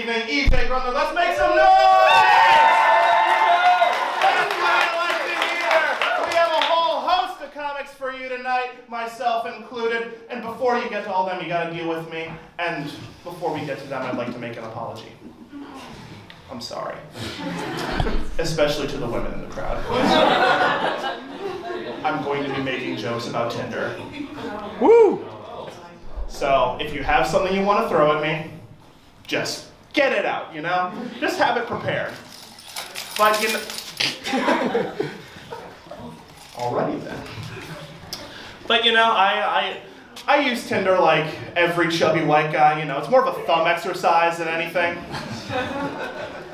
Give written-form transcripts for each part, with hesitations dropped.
evening, EJ Gruendler. Let's make some noise! That's what I like to hear. We have a whole host of comics for you tonight, myself included. And before you get to all them, you got to deal with me. And before we get to them, I'd like to make an apology. I'm sorry. Especially to the women in the crowd. I'm going to be making jokes about Tinder. Woo! So if you have something you want to throw at me, just get it out, you know? Just have it prepared. But, you know... Alrighty then. But, you know, I use Tinder like every chubby white guy, you know? It's more of a thumb exercise than anything.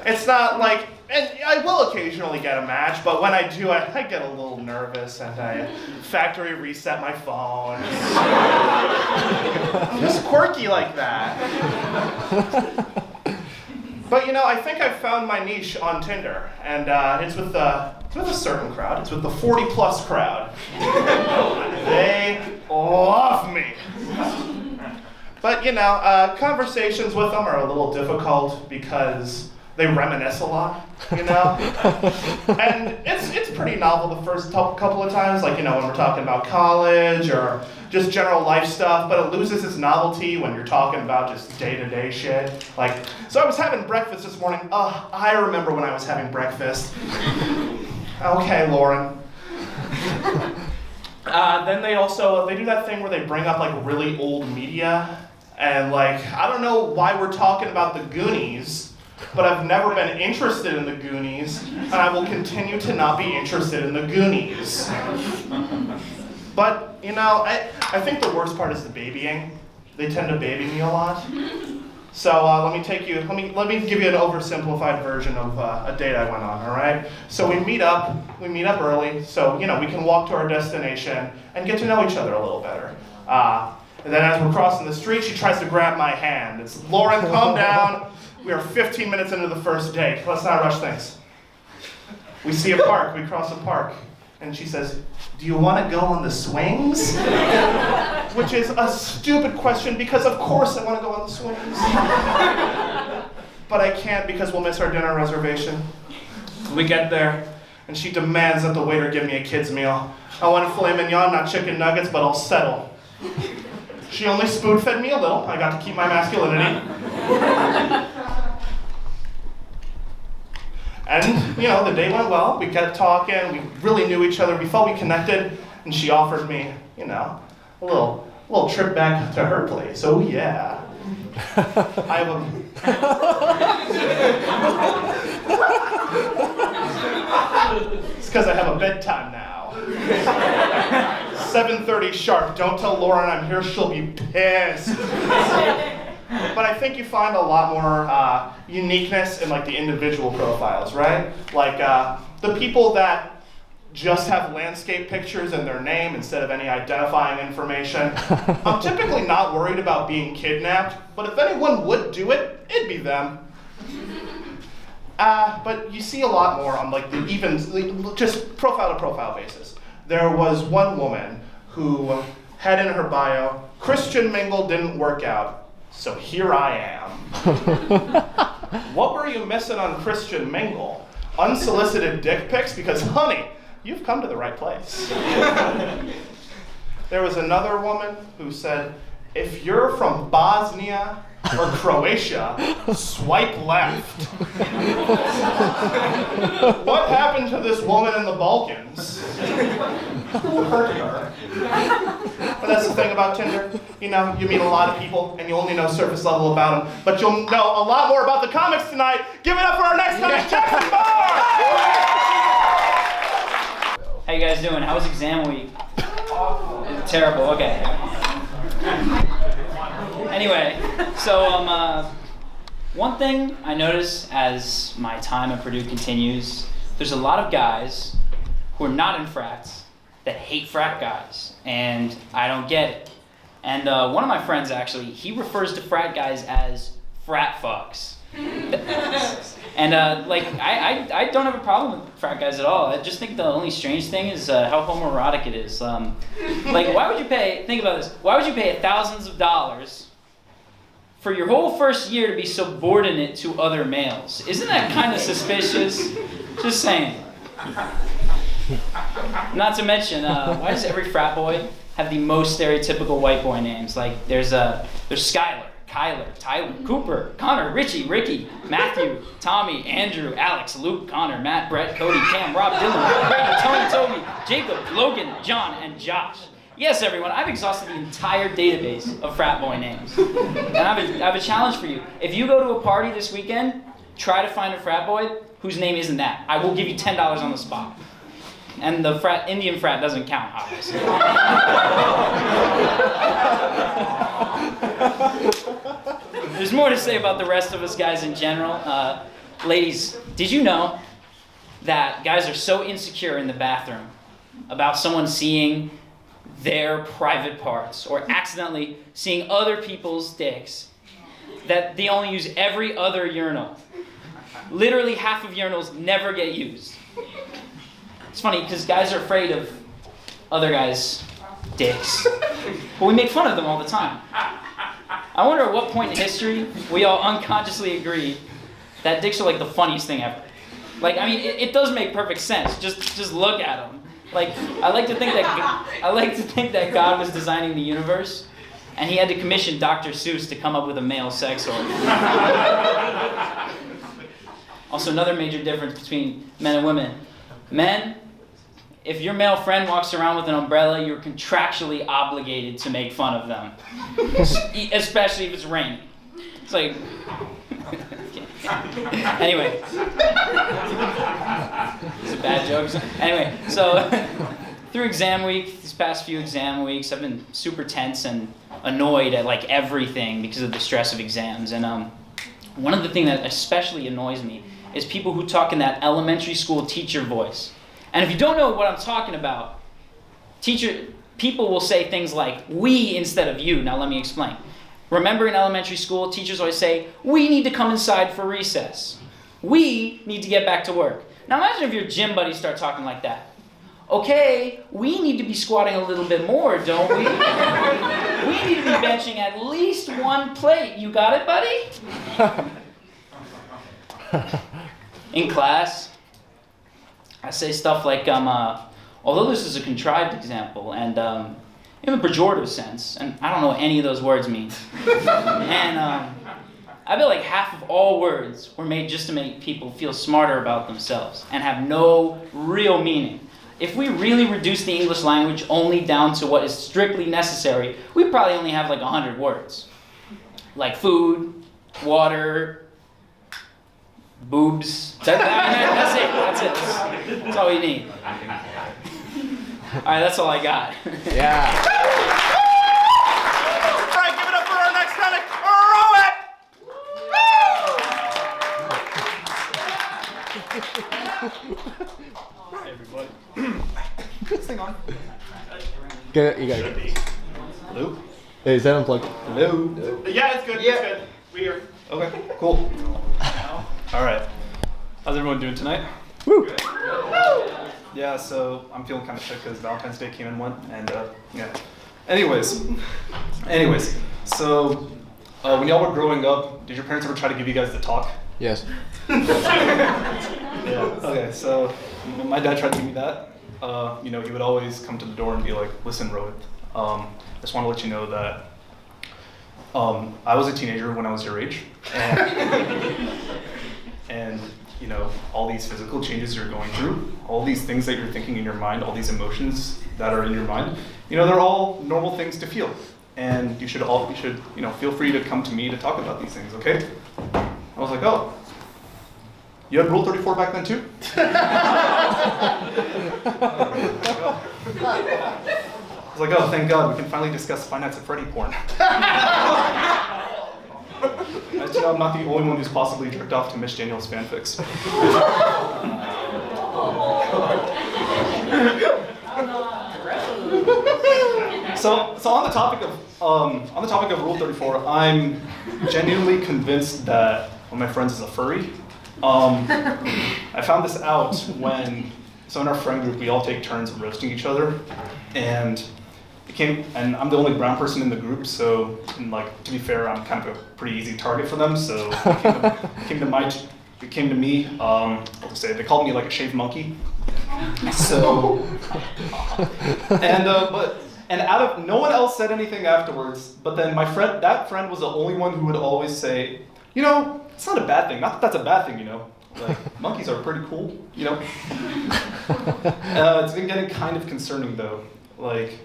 It's not like... And I will occasionally get a match, but when I do, I get a little nervous and I factory reset my phone. I'm just quirky like that. But you know, I think I've found my niche on Tinder, and it's with a certain crowd. It's with the 40-plus crowd. They love me. But you know, conversations with them are a little difficult because they reminisce a lot, you know? And it's pretty novel the first couple of times, like, you know, when we're talking about college or just general life stuff, but it loses its novelty when you're talking about just day-to-day shit. Like, so I was having breakfast this morning. I remember when I was having breakfast. Okay, Lauren. Then they do that thing where they bring up, like, really old media. And, like, I don't know why we're talking about the Goonies, but I've never been interested in the Goonies, and I will continue to not be interested in the Goonies. But, you know, I think the worst part is the babying. They tend to baby me a lot. So let me give you an oversimplified version of a date I went on, all right? So we meet up early, so, you know, we can walk to our destination and get to know each other a little better. And then as we're crossing the street, she tries to grab my hand. It's, Lauren, calm down. We are 15 minutes into the first date. Let's not rush things. We see a park. We cross a park. And she says, do you want to go on the swings? Which is a stupid question because of course I want to go on the swings. But I can't because we'll miss our dinner reservation. We get there, and she demands that the waiter give me a kid's meal. I want a filet mignon, not chicken nuggets, but I'll settle. She only spoon-fed me a little. I got to keep my masculinity. And, you know, the day went well. We kept talking. We really knew each other. We felt we connected. And she offered me, you know, a little trip back to her place. Oh, yeah. I have It's because I have a bedtime now. 7:30 sharp. Don't tell Lauren I'm here. She'll be pissed. But I think you find a lot more uniqueness in like the individual profiles, right? Like the people that just have landscape pictures in their name instead of any identifying information. I'm typically not worried about being kidnapped, but if anyone would do it, it'd be them. But you see a lot more on like just profile to profile basis. There was one woman who had in her bio, Christian mingle didn't work out. So here I am. What were you missing on Christian mingle? Unsolicited dick pics? Because, honey, you've come to the right place. There was another woman who said, if you're from Bosnia or Croatia, swipe left. What happened to this woman in the Balkans? Who hurt her? But that's the thing about Tinder. You know, you meet a lot of people and you only know surface level about them, but you'll know a lot more about the comics tonight. Give it up for our next comic, Jackson Barr! How you guys doing? How was exam week? Terrible, okay. Anyway, so one thing I notice as my time at Purdue continues, there's a lot of guys who are not in frats that hate frat guys, and I don't get it. And one of my friends actually, he refers to frat guys as frat fucks. And I don't have a problem with frat guys at all. I just think the only strange thing is how homoerotic it is. Like, why would you pay, think about this, why would you pay thousands of dollars for your whole first year to be subordinate to other males. Isn't that kind of suspicious? Just saying. Not to mention, why does every frat boy have the most stereotypical white boy names? Like there's Skylar, Kyler, Tyler, Cooper, Connor, Richie, Ricky, Matthew, Tommy, Andrew, Alex, Luke, Connor, Matt, Brett, Cody, Cam, Rob, Dylan, Brady, Tony, Toby, Jacob, Logan, John, and Josh. Yes, everyone, I've exhausted the entire database of frat boy names. And I have a challenge for you. If you go to a party this weekend, try to find a frat boy whose name isn't that. I will give you $10 on the spot. And the Indian frat doesn't count, obviously. There's more to say about the rest of us guys in general. Ladies, did you know that guys are so insecure in the bathroom about someone seeing their private parts or accidentally seeing other people's dicks that they only use every other urinal? Literally half of urinals never get used. It's funny because guys are afraid of other guys' dicks, but we make fun of them all the time. I wonder at what point in history we all unconsciously agreed that dicks are like the funniest thing ever. Like, I mean, it does make perfect sense. Just look at them. Like, I like to think that God was designing the universe, and he had to commission Dr. Seuss to come up with a male sex organ. Also, another major difference between men and women. Men, if your male friend walks around with an umbrella, you're contractually obligated to make fun of them, especially if it's raining. It's like, anyway, it's a bad joke. Anyway, so through exam week, these past few exam weeks, I've been super tense and annoyed at like everything because of the stress of exams. And one of the things that especially annoys me is people who talk in that elementary school teacher voice. And if you don't know what I'm talking about, people will say things like we instead of you. Now let me explain. Remember in elementary school, teachers always say, we need to come inside for recess. We need to get back to work. Now imagine if your gym buddies start talking like that. Okay, we need to be squatting a little bit more, don't we? We need to be benching at least one plate. You got it, buddy? In class, I say stuff like, although this is a contrived example, and in a pejorative sense, and I don't know what any of those words mean, and I bet like half of all words were made just to make people feel smarter about themselves and have no real meaning. If we really reduce the English language only down to what is strictly necessary, we probably only have like 100 words. Like food, water, boobs. That's it. That's all you need. All right, that's all I got. Yeah. All right, give it up for our next comic, Rohit! Hey, everybody. This thing on? Get it, you got it. Hello? Hey, is that unplugged? Hello? Yeah, it's good. Yeah. It's good. We're here. Okay, cool. All right. How's everyone doing tonight? Woo! Yeah, so I'm feeling kind of sick because Valentine's Day came and went, and yeah. Anyways, so when y'all were growing up, did your parents ever try to give you guys the talk? Yes. Yeah. Okay, so when my dad tried to give me that, he would always come to the door and be like, "Listen, Rohit, I just want to let you know that I was a teenager when I was your age, and all these physical changes you're going through, all these things that you're thinking in your mind, all these emotions that are in your mind, they're all normal things to feel, and you should feel free to come to me to talk about these things, okay?" I was like, "Oh, you had Rule 34 back then too?" I was like, "Oh, thank God, we can finally discuss Five Nights at Freddy porn." As you know, I'm not the only one who's possibly jerked off to Mitch Daniels fanfics. So on the topic of Rule 34, I'm genuinely convinced that one of my friends is a furry. I found this out so in our friend group, we all take turns roasting each other, and and I'm the only brown person in the group, so, and like, to be fair, I'm kind of a pretty easy target for them, so it came to me, what to say, they called me like a shaved monkey. So, and out of, no one else said anything afterwards, but then that friend was the only one who would always say, you know, it's not a bad thing, not that that's a bad thing, you know. Like, monkeys are pretty cool, you know? It's been getting kind of concerning though. Like,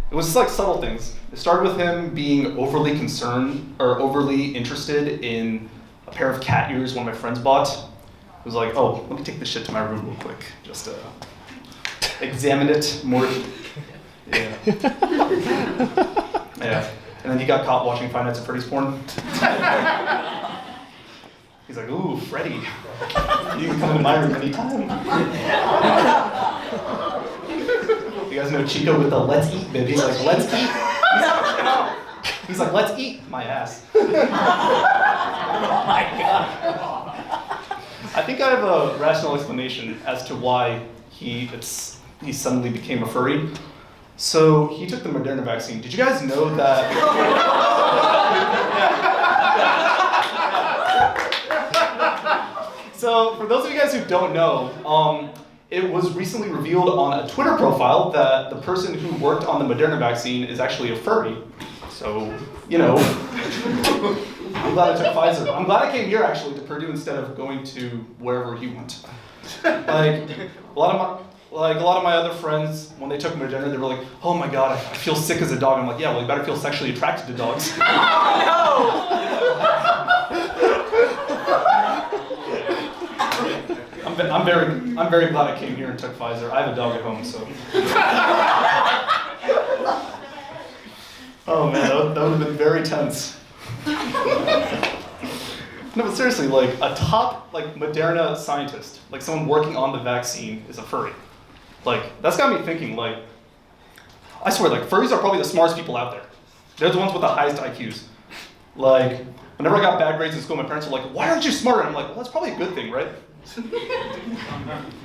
it was just like subtle things. It started with him being overly concerned, or overly interested in a pair of cat ears one of my friends bought. It was like, oh, let me take this shit to my room real quick. Just examine it more. Yeah. Yeah. And then he got caught watching Five Nights at Freddy's porn. He's like, ooh, Freddy, you can come into my room anytime. You guys know Chico with the let's eat bib. He's like, let's eat. He's like, let's eat my ass. Oh my God. I think I have a rational explanation as to why he suddenly became a furry. So he took the Moderna vaccine. Did you guys know that? So for those of you guys who don't know, it was recently revealed on a Twitter profile that the person who worked on the Moderna vaccine is actually a furry. So, you know, I'm glad I took Pfizer. I'm glad I came here actually to Purdue instead of going to wherever he went. Like a lot of my other friends, when they took Moderna, they were like, "Oh my God, I feel sick as a dog." I'm like, "Yeah, well, you better feel sexually attracted to dogs." I'm very glad I came here and took Pfizer. I have a dog at home, so. Oh man, that would have been very tense. No, but seriously, like a top Moderna scientist, like someone working on the vaccine, is a furry. Like that's got me thinking. Like, I swear, like furries are probably the smartest people out there. They're the ones with the highest IQs. Like, whenever I got bad grades in school, my parents were like, "Why aren't you smarter?" And I'm like, "Well, that's probably a good thing, right?"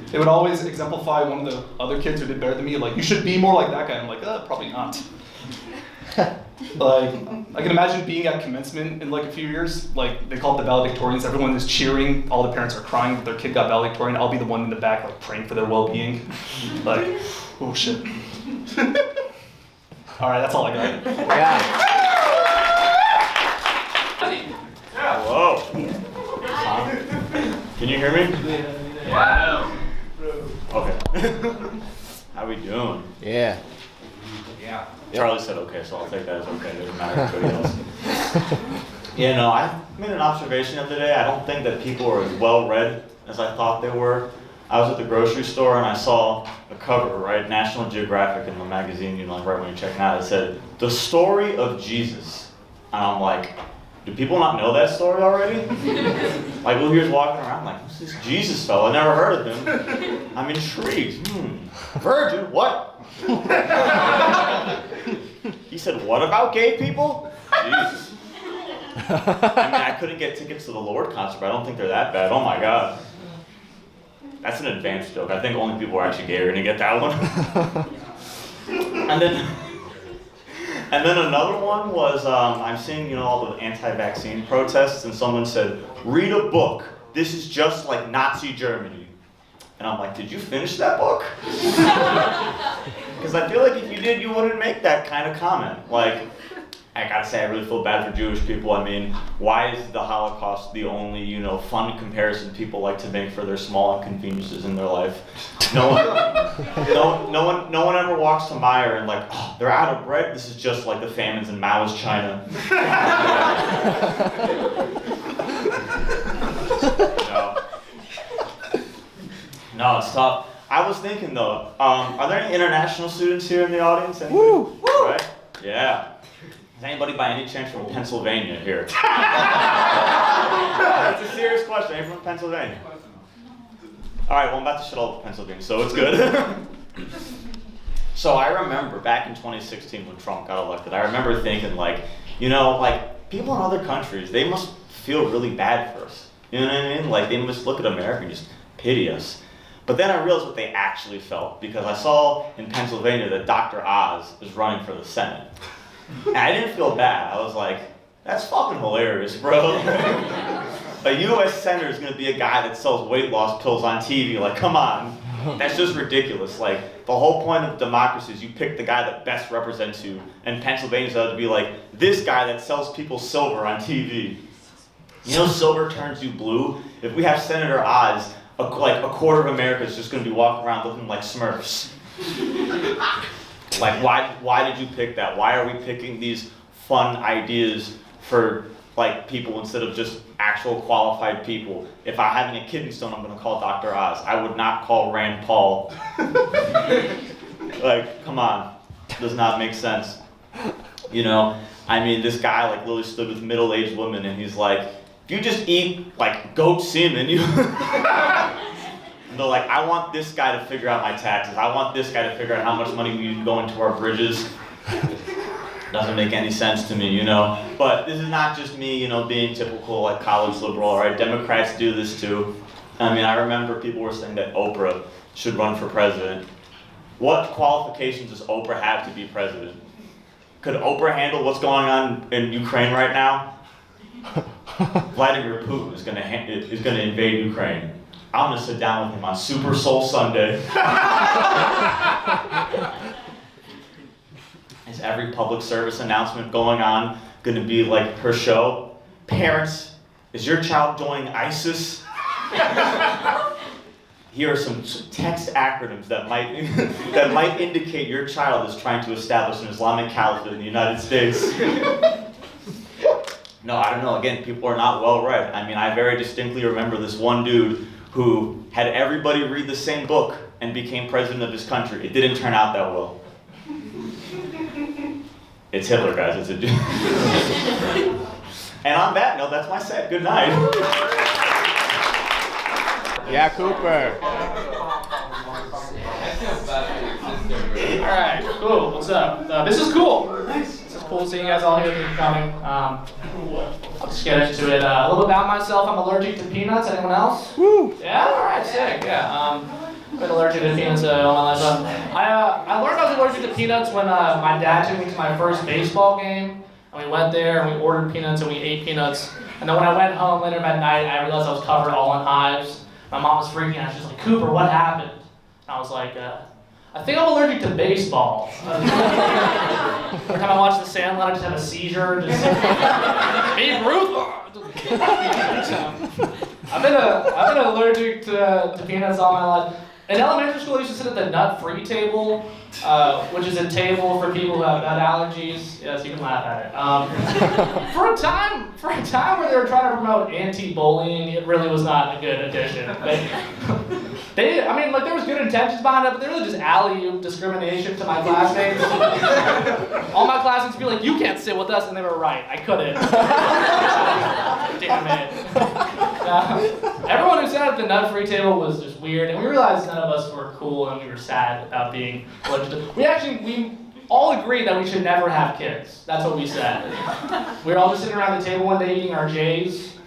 They would always exemplify one of the other kids who did better than me, like, "You should be more like that guy." I'm like, probably not. Like, I can imagine being at commencement in like a few years, like they call it the valedictorians, everyone is cheering, all the parents are crying that their kid got valedictorian, I'll be the one in the back like praying for their well-being. Like, oh shit. Alright, that's all I got. Yeah. Whoa. Can you hear me? Yeah. Okay. How we doing? Yeah. Yeah. Charlie said okay, so I'll take that as okay. It doesn't matter anybody else. Yeah, no, I made an observation the other day. I don't think that people are as well read as I thought they were. I was at the grocery store and I saw a cover, right? National Geographic in the magazine, you know, like right when you're checking out, it said, "The Story of Jesus." And I'm like, do people not know that story already? Like, well, here's walking around like, who's this Jesus fellow? I never heard of him. I'm intrigued. Virgin, what? He said, what about gay people? Jesus. I mean, I couldn't get tickets to the Lord concert, but I don't think they're that bad. Oh my God. That's an advanced joke. I think only people who are actually gay are gonna get that one. And then another one was, I'm seeing, you know, all the anti-vaccine protests, and someone said, read a book. This is just like Nazi Germany. And I'm like, did you finish that book? Because I feel like if you did, you wouldn't make that kind of comment. Like, I gotta say, I really feel bad for Jewish people. I mean, why is the Holocaust the only, you know, fun comparison people like to make for their small inconveniences in their life? No one ever walks to Meyer and like, oh, they're out of bread. This is just like the famines in Mao's China. No, it's tough. I was thinking though, are there any international students here in the audience? Anybody? Woo! Right? Yeah. Is anybody by any chance from Pennsylvania here? That's a serious question. Are you from Pennsylvania? All right, well, I'm about to shut all up Pennsylvania, so it's good. So I remember back in 2016 when Trump got elected, I remember thinking like, you know, like people in other countries, they must feel really bad for us. You know what I mean? Like they must look at America and just pity us. But then I realized what they actually felt, because I saw in Pennsylvania that Dr. Oz was running for the Senate. And I didn't feel bad. I was like, that's fucking hilarious, bro. A U.S. senator is going to be a guy that sells weight loss pills on TV. Like, come on. That's just ridiculous. Like, the whole point of democracy is you pick the guy that best represents you. And Pennsylvania's out to be like, this guy that sells people silver on TV. You know, silver turns you blue. If we have Senator Oz, like a quarter of America is just going to be walking around looking like Smurfs. Like, why did you pick that? Why are we picking these fun ideas for like people instead of just actual qualified people? If I'm having a kidney stone, I'm going to call Dr. Oz. I would not call Rand Paul. Like, come on, does not make sense. You know, I mean, this guy like literally stood with middle-aged women, and he's like, if you just eat like goat semen, you. And they're like, I want this guy to figure out my taxes. I want this guy to figure out how much money we can go into our bridges. Doesn't make any sense to me, you know. But this is not just me, you know, being typical like college liberal, right? Democrats do this too. I mean, I remember people were saying that Oprah should run for president. What qualifications does Oprah have to be president? Could Oprah handle what's going on in Ukraine right now? Vladimir Putin is going to invade Ukraine. I'm going to sit down with him on Super Soul Sunday. Is every public service announcement going on going to be like her show? Parents, is your child joining ISIS? Here are some text acronyms that might indicate your child is trying to establish an Islamic caliphate in the United States. No, I don't know. Again, people are not well read. I mean, I very distinctly remember this one dude who had everybody read the same book and became president of his country. It didn't turn out that well. It's Hitler, guys. It's a dude. And on that note, that's my set. Good night. Yeah, Cooper. All right, cool. What's up? This is cool. This is cool seeing you guys all here. Thank you for coming. I'll just get into it. A little bit about myself. I'm allergic to peanuts. Anyone else? Woo! Yeah. All right. Sick. Yeah. I've been allergic to peanuts all my life. I learned I was allergic to peanuts when my dad took me to my first baseball game. And we went there and we ordered peanuts and we ate peanuts. And then when I went home later that night, I realized I was covered all in hives. My mom was freaking out. She was like, Cooper, what happened? And I was like, I think I'm allergic to baseball. Every time I watch The Sandlot, I just have a seizure. Just Babe Ruth. I've been allergic to peanuts all my life. In elementary school, I used to sit at the nut-free table, which is a table for people who have nut allergies. Yes, you can laugh at it. For a time where they were trying to promote anti-bullying, it really was not a good addition. I mean, like there was good intentions behind it, but they really just alley-oop discrimination to my classmates. All my classmates would be like, "You can't sit with us," and they were right. I couldn't. Damn it. Everyone who sat at the nut-free table was just weird, and we realized none of us were cool, and we were sad about being allergic to. We all agreed that we should never have kids. That's what we said. We were all just sitting around the table one day eating our J's.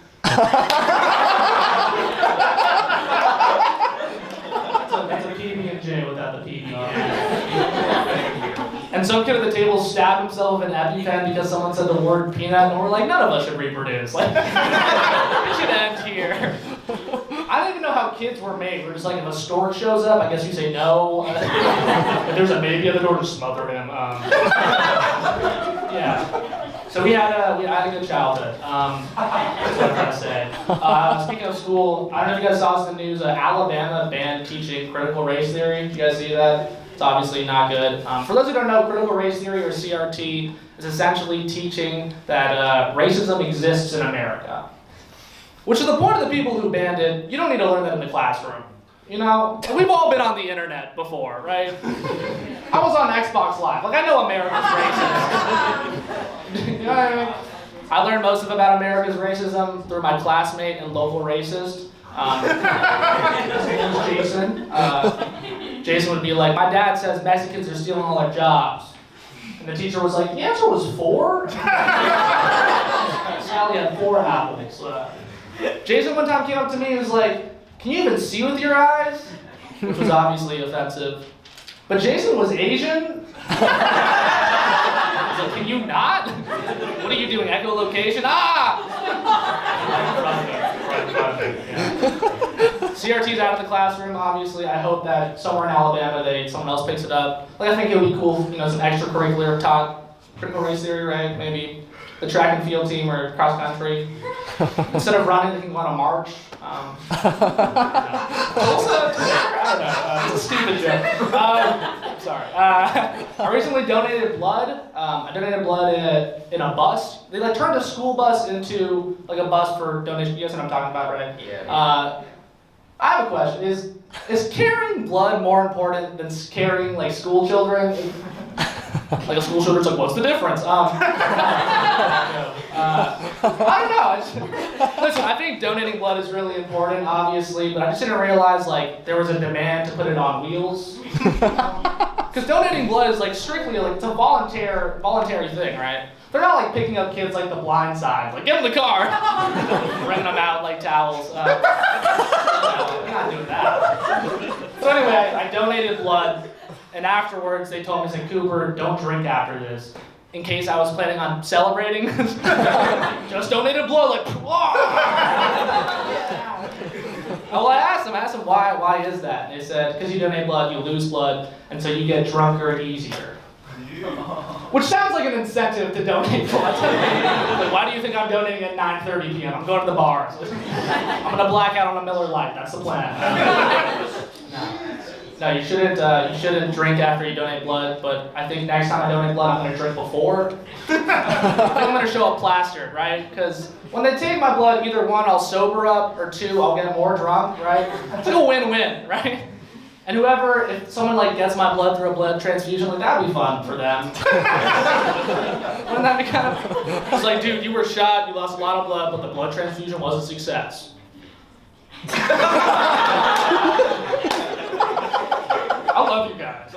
That's a PB&J without the PB. And some kid at the table stabbed himself with an EpiPen because someone said the word peanut, and we're like, none of us should reproduce. Like, we should end here. I don't even know how kids were made. We're just like, if a stork shows up, I guess you say no. If there's a baby at the door, just smother him. Yeah. So we had a good childhood. That's what I'm trying to say. Speaking of school, I don't know if you guys saw this in the news. Alabama banned teaching critical race theory. Did you guys see that? It's obviously not good. For those who don't know, critical race theory, or CRT, is essentially teaching that racism exists in America. Which is the point of the people who banned it. You don't need to learn that in the classroom. You know, we've all been on the internet before, right? I was on Xbox Live. Like, I know America's racist. You know what I mean? I learned most of about America's racism through my classmate and local racist. His name was Jason. Jason would be like, my dad says Mexicans are stealing all our jobs. And the teacher was like, the answer was 4? Sally had 4 apples. Jason one time came up to me and was like, can you even see with your eyes? which was obviously offensive. But Jason was Asian? I was like, can you not? What are you doing, echolocation? Ah! CRT's out of the classroom, obviously. I hope that somewhere in Alabama someone else picks it up. Like, I think it would be cool, some extracurricular taught critical race theory, right? Maybe the track and field team or cross country. Instead of running, they can go on a march. It's a stupid joke. Sorry. I recently donated blood. I donated blood in a bus. They turned a school bus into a bus for donation. You guys know what I'm talking about, right? Yeah. I have a question. Is carrying blood more important than carrying school children? A school children's what's the difference? I don't know. Listen, I think donating blood is really important, obviously, but I just didn't realize there was a demand to put it on wheels. Because donating blood is strictly it's a voluntary thing, right? They're not picking up kids The Blind Side, get in the car, bringing them out like towels. They're not doing that. So anyway, I donated blood. And afterwards, they told me, Cooper, don't drink after this. In case I was planning on celebrating. Just donated blood, Well, I asked them why is that? And they said, because you donate blood, you lose blood, and so you get drunker easier. Which sounds like an incentive to donate blood. Why do you think I'm donating at 9:30 p.m.? I'm going to the bars. I'm going to black out on a Miller Lite. That's the plan. No, you shouldn't drink after you donate blood, but I think next time I donate blood, I'm going to drink before. I think I'm going to show up plastered, right? Because when they take my blood, either one, I'll sober up, or two, I'll get more drunk, right? It's a win-win, right? And if someone gets my blood through a blood transfusion, that'd be fun for them. Wouldn't that be kind of... It's dude, you were shot, you lost a lot of blood, but the blood transfusion was a success. I love you guys.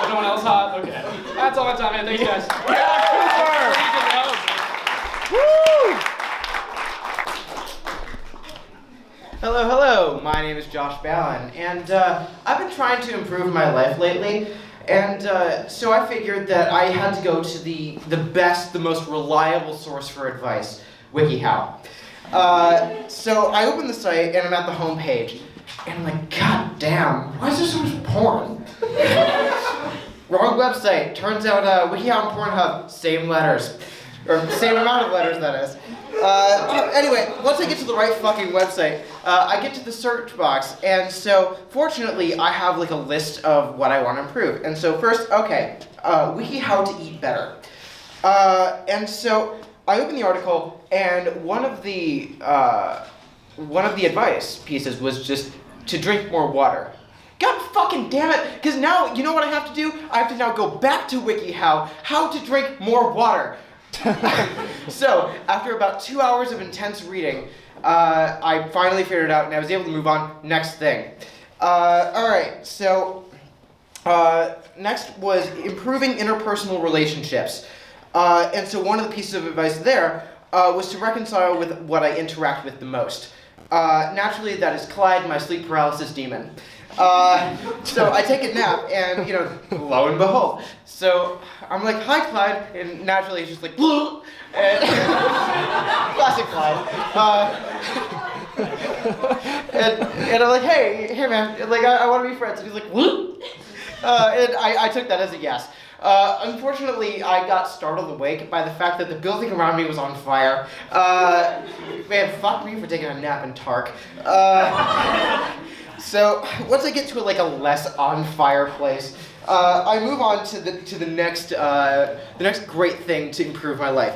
Anyone else hot? Okay. That's all my time, man. Thank you guys. Yeah, Hello, hello. My name is Josh Balan, and I've been trying to improve my life lately, and so I figured that I had to go to the best, the most reliable source for advice, WikiHow. So I opened the site, and I'm at the home page. And I'm God damn, why is there so much porn? Wrong website. Turns out WikiHow and Pornhub, same letters. Or same amount of letters, that is. Anyway, once I get to the right fucking website, I get to the search box. And so, fortunately, I have a list of what I want to improve. And so first, WikiHow to eat better. And so, I open the article, and one of the advice pieces was just to drink more water. God fucking damn it, because now, you know what I have to do? I have to now go back to WikiHow, how to drink more water. So, after about 2 hours of intense reading, I finally figured it out and I was able to move on. Next thing. Alright, so, next was improving interpersonal relationships. And so one of the pieces of advice there was to reconcile with what I interact with the most. Naturally, that is Clyde, my sleep paralysis demon. So I take a nap, and lo and behold. So I'm hi Clyde, and naturally he's just Blue! And classic Clyde. And I'm hey man, I want to be friends. And he's Blue! And I took that as a yes. Unfortunately, I got startled awake by the fact that the building around me was on fire. Man, fuck me for taking a nap in Tark. So once I get to a less on fire place, I move on to the next great thing to improve my life,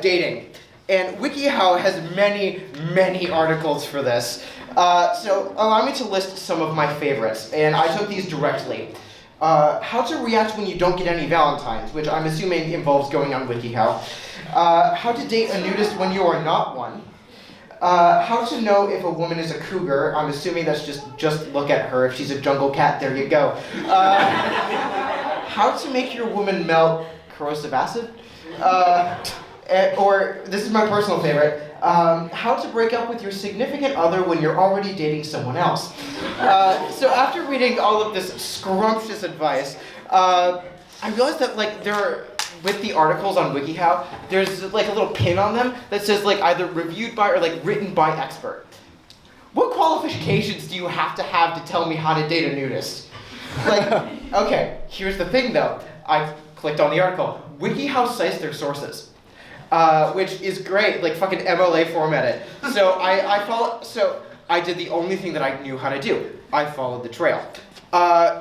dating. And WikiHow has many articles for this. So allow me to list some of my favorites, and I took these directly. How to react when you don't get any Valentines, which I'm assuming involves going on WikiHow. How to date a nudist when you are not one. How to know if a woman is a cougar. I'm assuming that's just look at her. If she's a jungle cat, there you go. How to make your woman melt. Corrosive acid. Or, this is my personal favorite. How to break up with your significant other when you're already dating someone else. So after reading all of this scrumptious advice, I realized that like with the articles on WikiHow, there's like a little pin on them that says like either reviewed by or like written by expert. What qualifications do you have to tell me how to date a nudist? Like, okay, here's the thing though. I clicked on the article. WikiHow cites their sources, which is great, like fucking MLA formatted. So I did the only thing that I knew how to do. I followed the trail.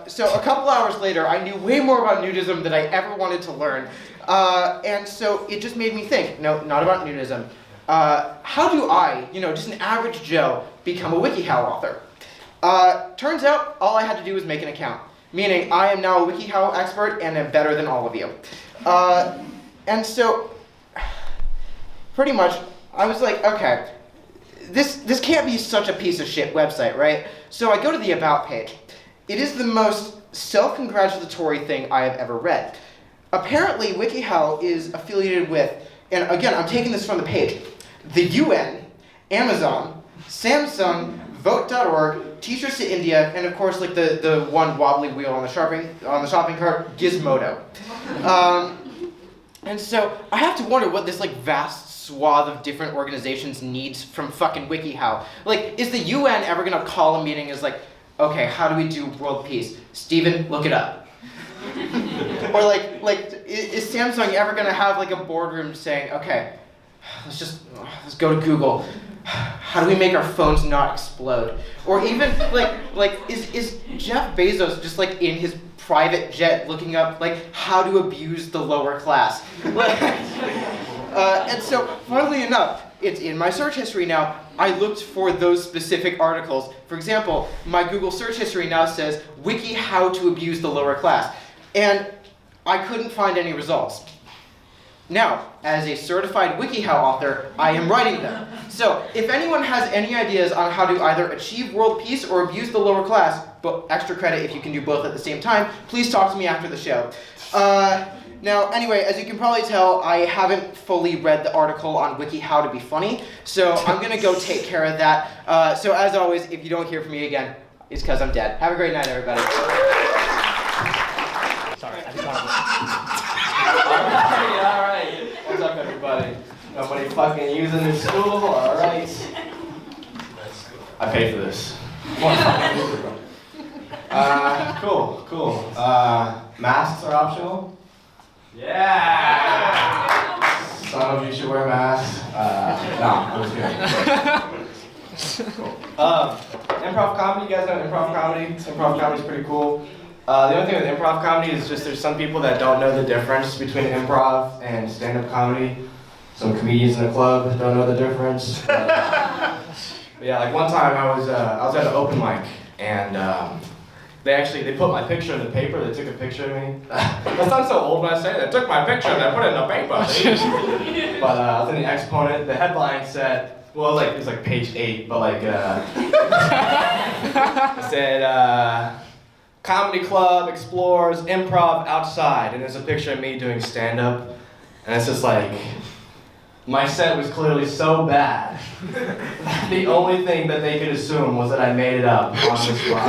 So a couple hours later, I knew way more about nudism than I ever wanted to learn. And so it just made me think, no, not about nudism. How do I, just an average Joe, become a WikiHow author? Turns out all I had to do was make an account, meaning I am now a WikiHow expert and am better than all of you. And so, pretty much, I was like, okay, this can't be such a piece of shit website, right? So I go to the About page. It is the most self-congratulatory thing I have ever read. Apparently, WikiHow is affiliated with, and again, I'm taking this from the page, the UN, Amazon, Samsung, Vote.org, Teachers to India, and of course, like the one wobbly wheel on the shopping cart, Gizmodo. And so I have to wonder what this like vast swath of different organizations needs from fucking WikiHow. Like, is the UN ever gonna call a meeting as like, okay, how do we do world peace? Steven, look it up. Or is Samsung ever gonna have like a boardroom saying, okay, let's go to Google. How do we make our phones not explode? Or even is Jeff Bezos just like in his private jet looking up like how to abuse the lower class? And so, funnily enough, it's in my search history now. I looked for those specific articles. For example, my Google search history now says Wiki how to abuse the lower class. And I couldn't find any results. Now, as a certified WikiHow author, I am writing them. So, if anyone has any ideas on how to either achieve world peace or abuse the lower class, but extra credit if you can do both at the same time, please talk to me after the show. Now, anyway, as you can probably tell, I haven't fully read the article on WikiHow to be funny, so I'm gonna go take care of that. So as always, if you don't hear from me again, it's because I'm dead. Have a great night, everybody. Sorry, I just all right. What's up, everybody? Nobody fucking using this school? All right. I paid for this. Cool. Masks are optional? Yeah! Some of you should wear masks. No, I'm just kidding. Cool. Improv comedy, you guys know improv comedy? Improv comedy's pretty cool. The only thing with improv comedy is just there's some people that don't know the difference between improv and stand-up comedy. Some comedians in the club don't know the difference. But yeah, like one time I was at an open mic and they put my picture in the paper. They took a picture of me. That sounds so old when I say it. They took my picture and they put it in the paper. But I was in the exponent. The headline said, well, it was like page 8, but like it said. Comedy club explores improv outside, and there's a picture of me doing stand-up, and it's just like, my set was clearly so bad, the only thing that they could assume was that I made it up on the spot.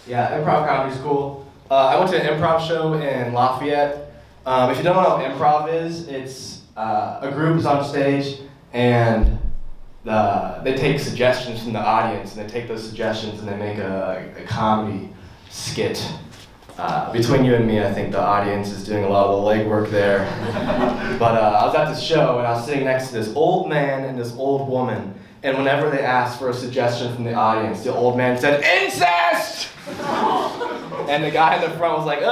Yeah, improv comedy's cool. I went to an improv show in Lafayette. If you don't know what improv is, it's a group is on stage, and they take suggestions from the audience, and they take those suggestions and they make a comedy skit. Between you and me, I think the audience is doing a lot of the legwork there. But I was at this show, and I was sitting next to this old man and this old woman, and whenever they asked for a suggestion from the audience, the old man said, "Incest!" And the guy in the front was like,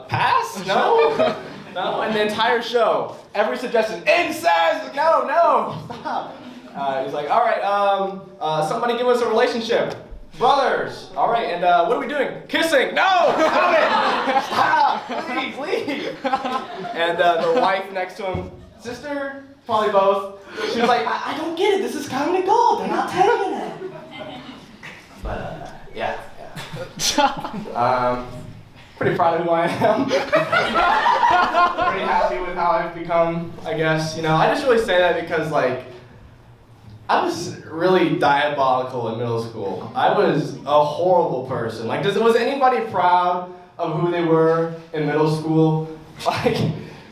pass? No? No? And the entire show, every suggestion, incest! No, stop. He's like, all right, somebody give us a relationship. Brothers. All right, and what are we doing? Kissing. No, stop it. Stop, please, leave. And the wife next to him, sister, probably both. She was like, I don't get it. This is comedy gold. They're not taking it. But, yeah. pretty proud of who I am. Pretty happy with how I've become, I guess. You know, I just really say that because, like, I was really diabolical in middle school. I was a horrible person. Like, was anybody proud of who they were in middle school? Like,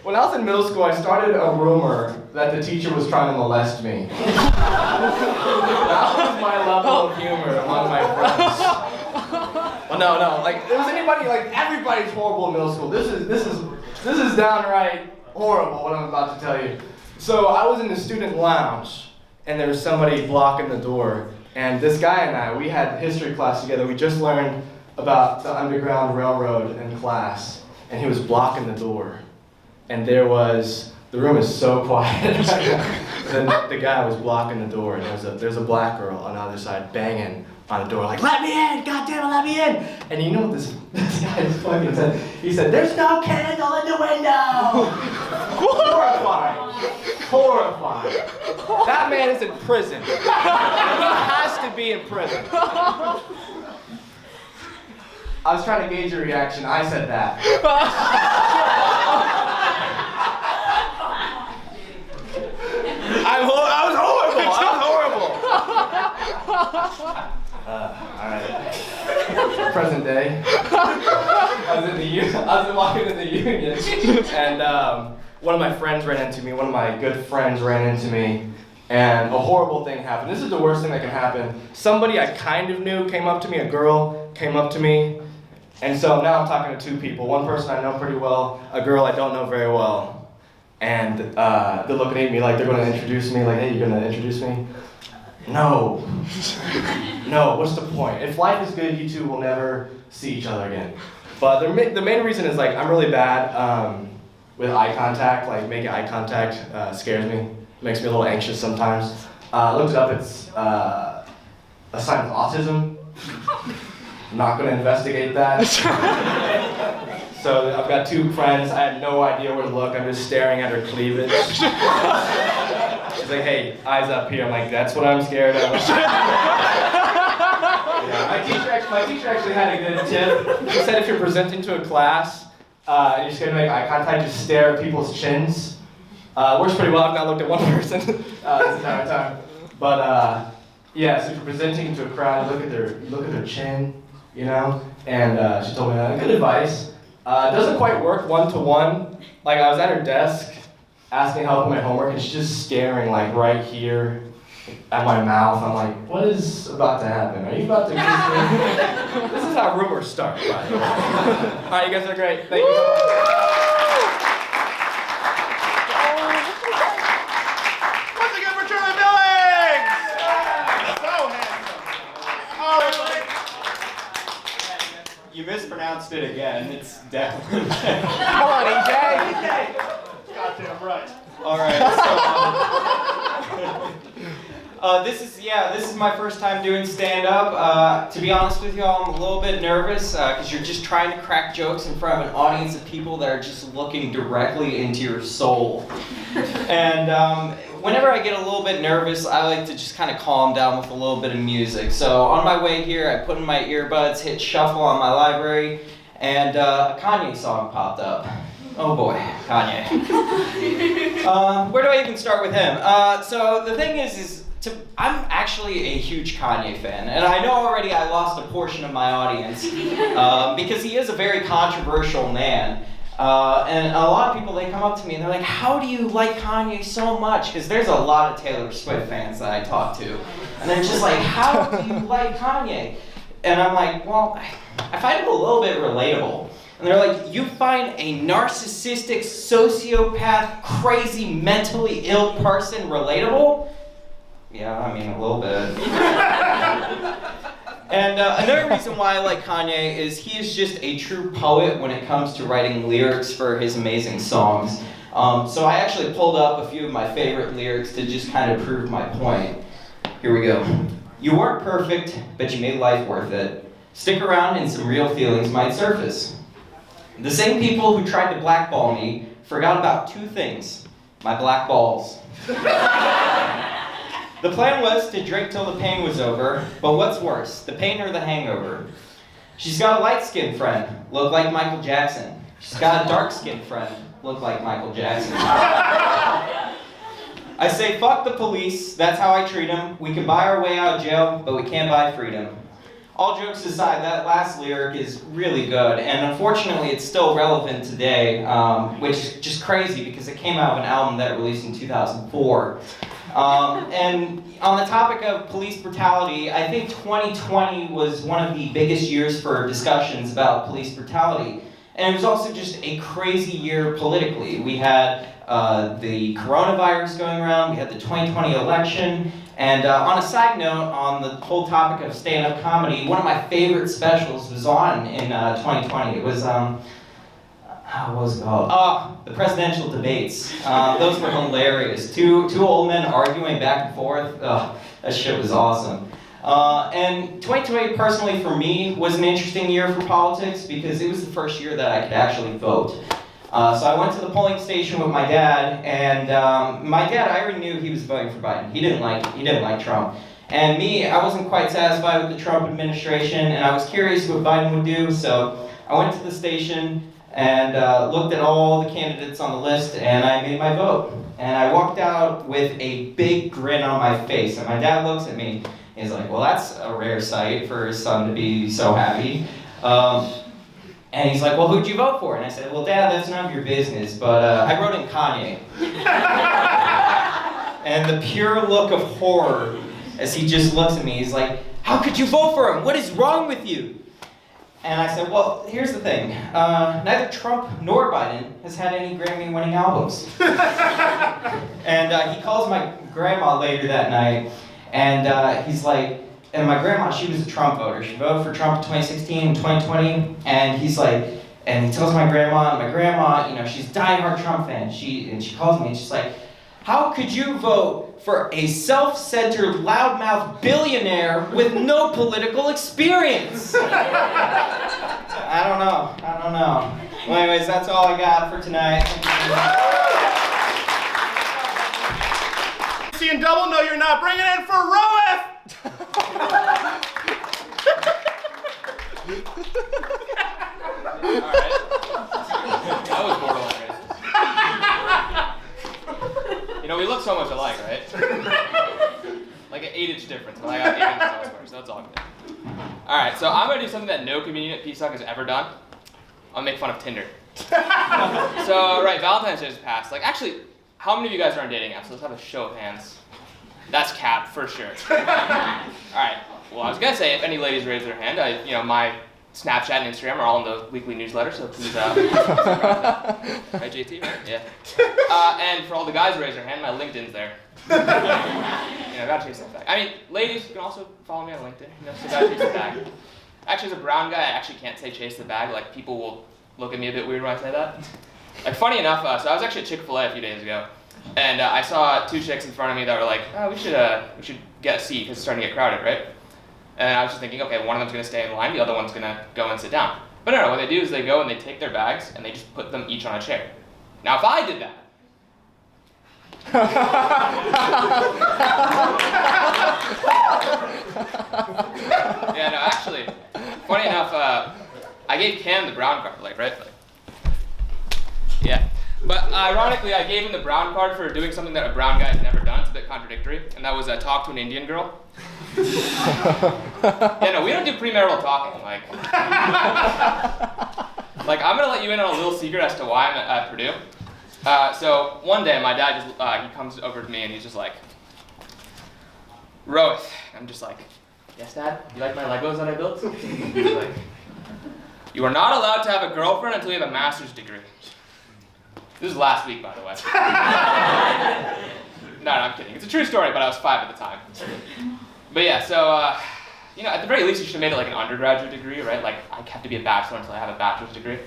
when I was in middle school, I started a rumor that the teacher was trying to molest me. That was my level of humor among my friends. Well, no, like, if there was anybody, like, everybody's horrible in middle school. This is downright horrible, what I'm about to tell you. So I was in the student lounge, and there was somebody blocking the door. And this guy and I, we had history class together. We just learned about the Underground Railroad in class, and he was blocking the door. And the room is so quiet. the guy was blocking the door, and there's a black girl on the other side banging on the door, like, let me in, goddamn it, let me in. And you know what this guy fucking said? He said, there's no candle in the window. Horrifying. That man is in prison. He has to be in prison. I was trying to gauge your reaction. I said that. I was horrible. Alright. Present day. I was walking in the Union, and one of my friends ran into me. One of my good friends ran into me, and a horrible thing happened. This is the worst thing that can happen. Somebody I kind of knew came up to me. A girl came up to me, and so now I'm talking to two people. One person I know pretty well, a girl I don't know very well. And they're looking at me like they're going to introduce me, like, hey, you're going to introduce me? No, what's the point? If life is good, you two will never see each other again. But the main reason is, like, I'm really bad with eye contact. Like, making eye contact scares me, makes me a little anxious sometimes. I looked it up, it's a sign of autism. I'm not going to investigate that. So I've got two friends, I had no idea where to look, I'm just staring at her cleavage. She's like, hey, eyes up here. I'm like, that's what I'm scared of. Yeah, my teacher actually had a good tip. She said if you're presenting to a class, and you're scared to make eye contact, just stare at people's chins. Works pretty well, I've not looked at one person this entire time. But yeah, so if you're presenting to a crowd, you look at their chin, you know? And she told me that. Good advice. It doesn't quite work one-to-one. Like, I was at her desk asking help with my homework, and she's just staring, like, right here at my mouth. I'm like, what is about to happen? Are you about to kiss me? This is how rumors start, by the way. All right, you guys are great. Thank you so much. Once again for Charlie Billings! So handsome. Oh, You mispronounced it again. It's Declan. come on, EJ. Goddamn right. All right. So, this is my first time doing stand-up. To be honest with y'all, I'm a little bit nervous because you're just trying to crack jokes in front of an audience of people that are just looking directly into your soul. And whenever I get a little bit nervous, I like to just kind of calm down with a little bit of music. So on my way here, I put in my earbuds, hit shuffle on my library, and a Kanye song popped up. Oh boy, Kanye. Where do I even start with him? So the thing is I'm actually a huge Kanye fan, and I know already I lost a portion of my audience because he is a very controversial man. And a lot of people, they come up to me and they're like, how do you like Kanye so much? Because there's a lot of Taylor Swift fans that I talk to. And they're just like, how do you like Kanye? And I'm like, well, I find him a little bit relatable. And they're like, you find a narcissistic, sociopath, crazy, mentally ill person relatable? Yeah, I mean, a little bit. And another reason why I like Kanye is he is just a true poet when it comes to writing lyrics for his amazing songs. So I actually pulled up a few of my favorite lyrics to just kind of prove my point. Here we go. You weren't perfect, but you made life worth it. Stick around and some real feelings might surface. The same people who tried to blackball me forgot about two things. My black balls. The plan was to drink till the pain was over, but what's worse, the pain or the hangover? She's got a light-skinned friend, look like Michael Jackson. She's got a dark-skinned friend, look like Michael Jackson. I say, fuck the police, that's how I treat them. We can buy our way out of jail, but we can't buy freedom. All jokes aside, that last lyric is really good, and unfortunately it's still relevant today, which is just crazy because it came out of an album that released in 2004. And on the topic of police brutality, I think 2020 was one of the biggest years for discussions about police brutality. And it was also just a crazy year politically. We had the coronavirus going around, we had the 2020 election, and on a side note, on the whole topic of stand-up comedy, one of my favorite specials was on in 2020. It was, what was it called? Oh, the presidential debates. Those were hilarious. Two old men arguing back and forth. That shit was awesome. And 2020, personally for me, was an interesting year for politics because it was the first year that I could actually vote. So I went to the polling station with my dad, and my dad, I already knew he was voting for Biden. He didn't like Trump. And me, I wasn't quite satisfied with the Trump administration, and I was curious what Biden would do, so I went to the station and looked at all the candidates on the list, and I made my vote. And I walked out with a big grin on my face, and my dad looks at me, and he's like, well, that's a rare sight for his son to be so happy. And he's like, well, who'd you vote for? And I said, well, Dad, that's none of your business, but I wrote in Kanye. And the pure look of horror as he just looks at me, he's like, how could you vote for him? What is wrong with you? And I said, well, here's the thing. Neither Trump nor Biden has had any Grammy-winning albums. And he calls my grandma later that night, and he's like, and my grandma, she was a Trump voter. She voted for Trump in 2016 and 2020, and he's like, and he tells my grandma, you know, she's a diehard Trump fan. She calls me, and she's like, how could you vote for a self-centered, loudmouth billionaire with no political experience? I don't know. Well, anyways, that's all I got for tonight. See and double, no, you're not. Bring it in for Rohith. Alright. That was borderline racist. You know, we look so much alike, right? Like an 8-inch difference, but I got 8 inches elsewhere, so that's all good. Alright, so I'm gonna do something that no comedian at Psucc has ever done. I'll make fun of Tinder. So, right, Valentine's Day just passed. Like, actually, how many of you guys are on dating apps? Let's have a show of hands. That's cap, for sure. Alright, well, I was gonna say, if any ladies raise their hand, my Snapchat and Instagram are all in the weekly newsletter, so please, right, JT, right? Yeah. And for all the guys who raise their hand, my LinkedIn's there. Gotta chase that bag. I mean, ladies, you can also follow me on LinkedIn, so gotta chase the bag. Actually, as a brown guy, I actually can't say chase the bag, like, people will look at me a bit weird when I say that. Like, funny enough, so I was actually at Chick-fil-A a few days ago, and I saw 2 chicks in front of me that were like, oh, we should get a seat because it's starting to get crowded, right? And I was just thinking, okay, one of them's gonna stay in line, the other one's gonna go and sit down. But no, what they do is they go and they take their bags and they just put them each on a chair. Now, if I did that, yeah, no, actually, funny enough, I gave Cam the brown card, right? Yeah. But ironically, I gave him the brown card for doing something that a brown guy has never done. It's a bit contradictory, and that was talk to an Indian girl. Yeah, no, we don't do premarital talking. Like, I'm gonna let you in on a little secret as to why I'm at Purdue. So one day, my dad just he comes over to me and he's just like, Rohith. I'm just like, yes, Dad. You like my Legos that I built? He's like, you are not allowed to have a girlfriend until you have a master's degree. This was last week, by the way. No, I'm kidding. It's a true story, but I was 5 at the time. But yeah, so, at the very least, you should have made it like an undergraduate degree, right? Like, I have to be a bachelor until I have a bachelor's degree.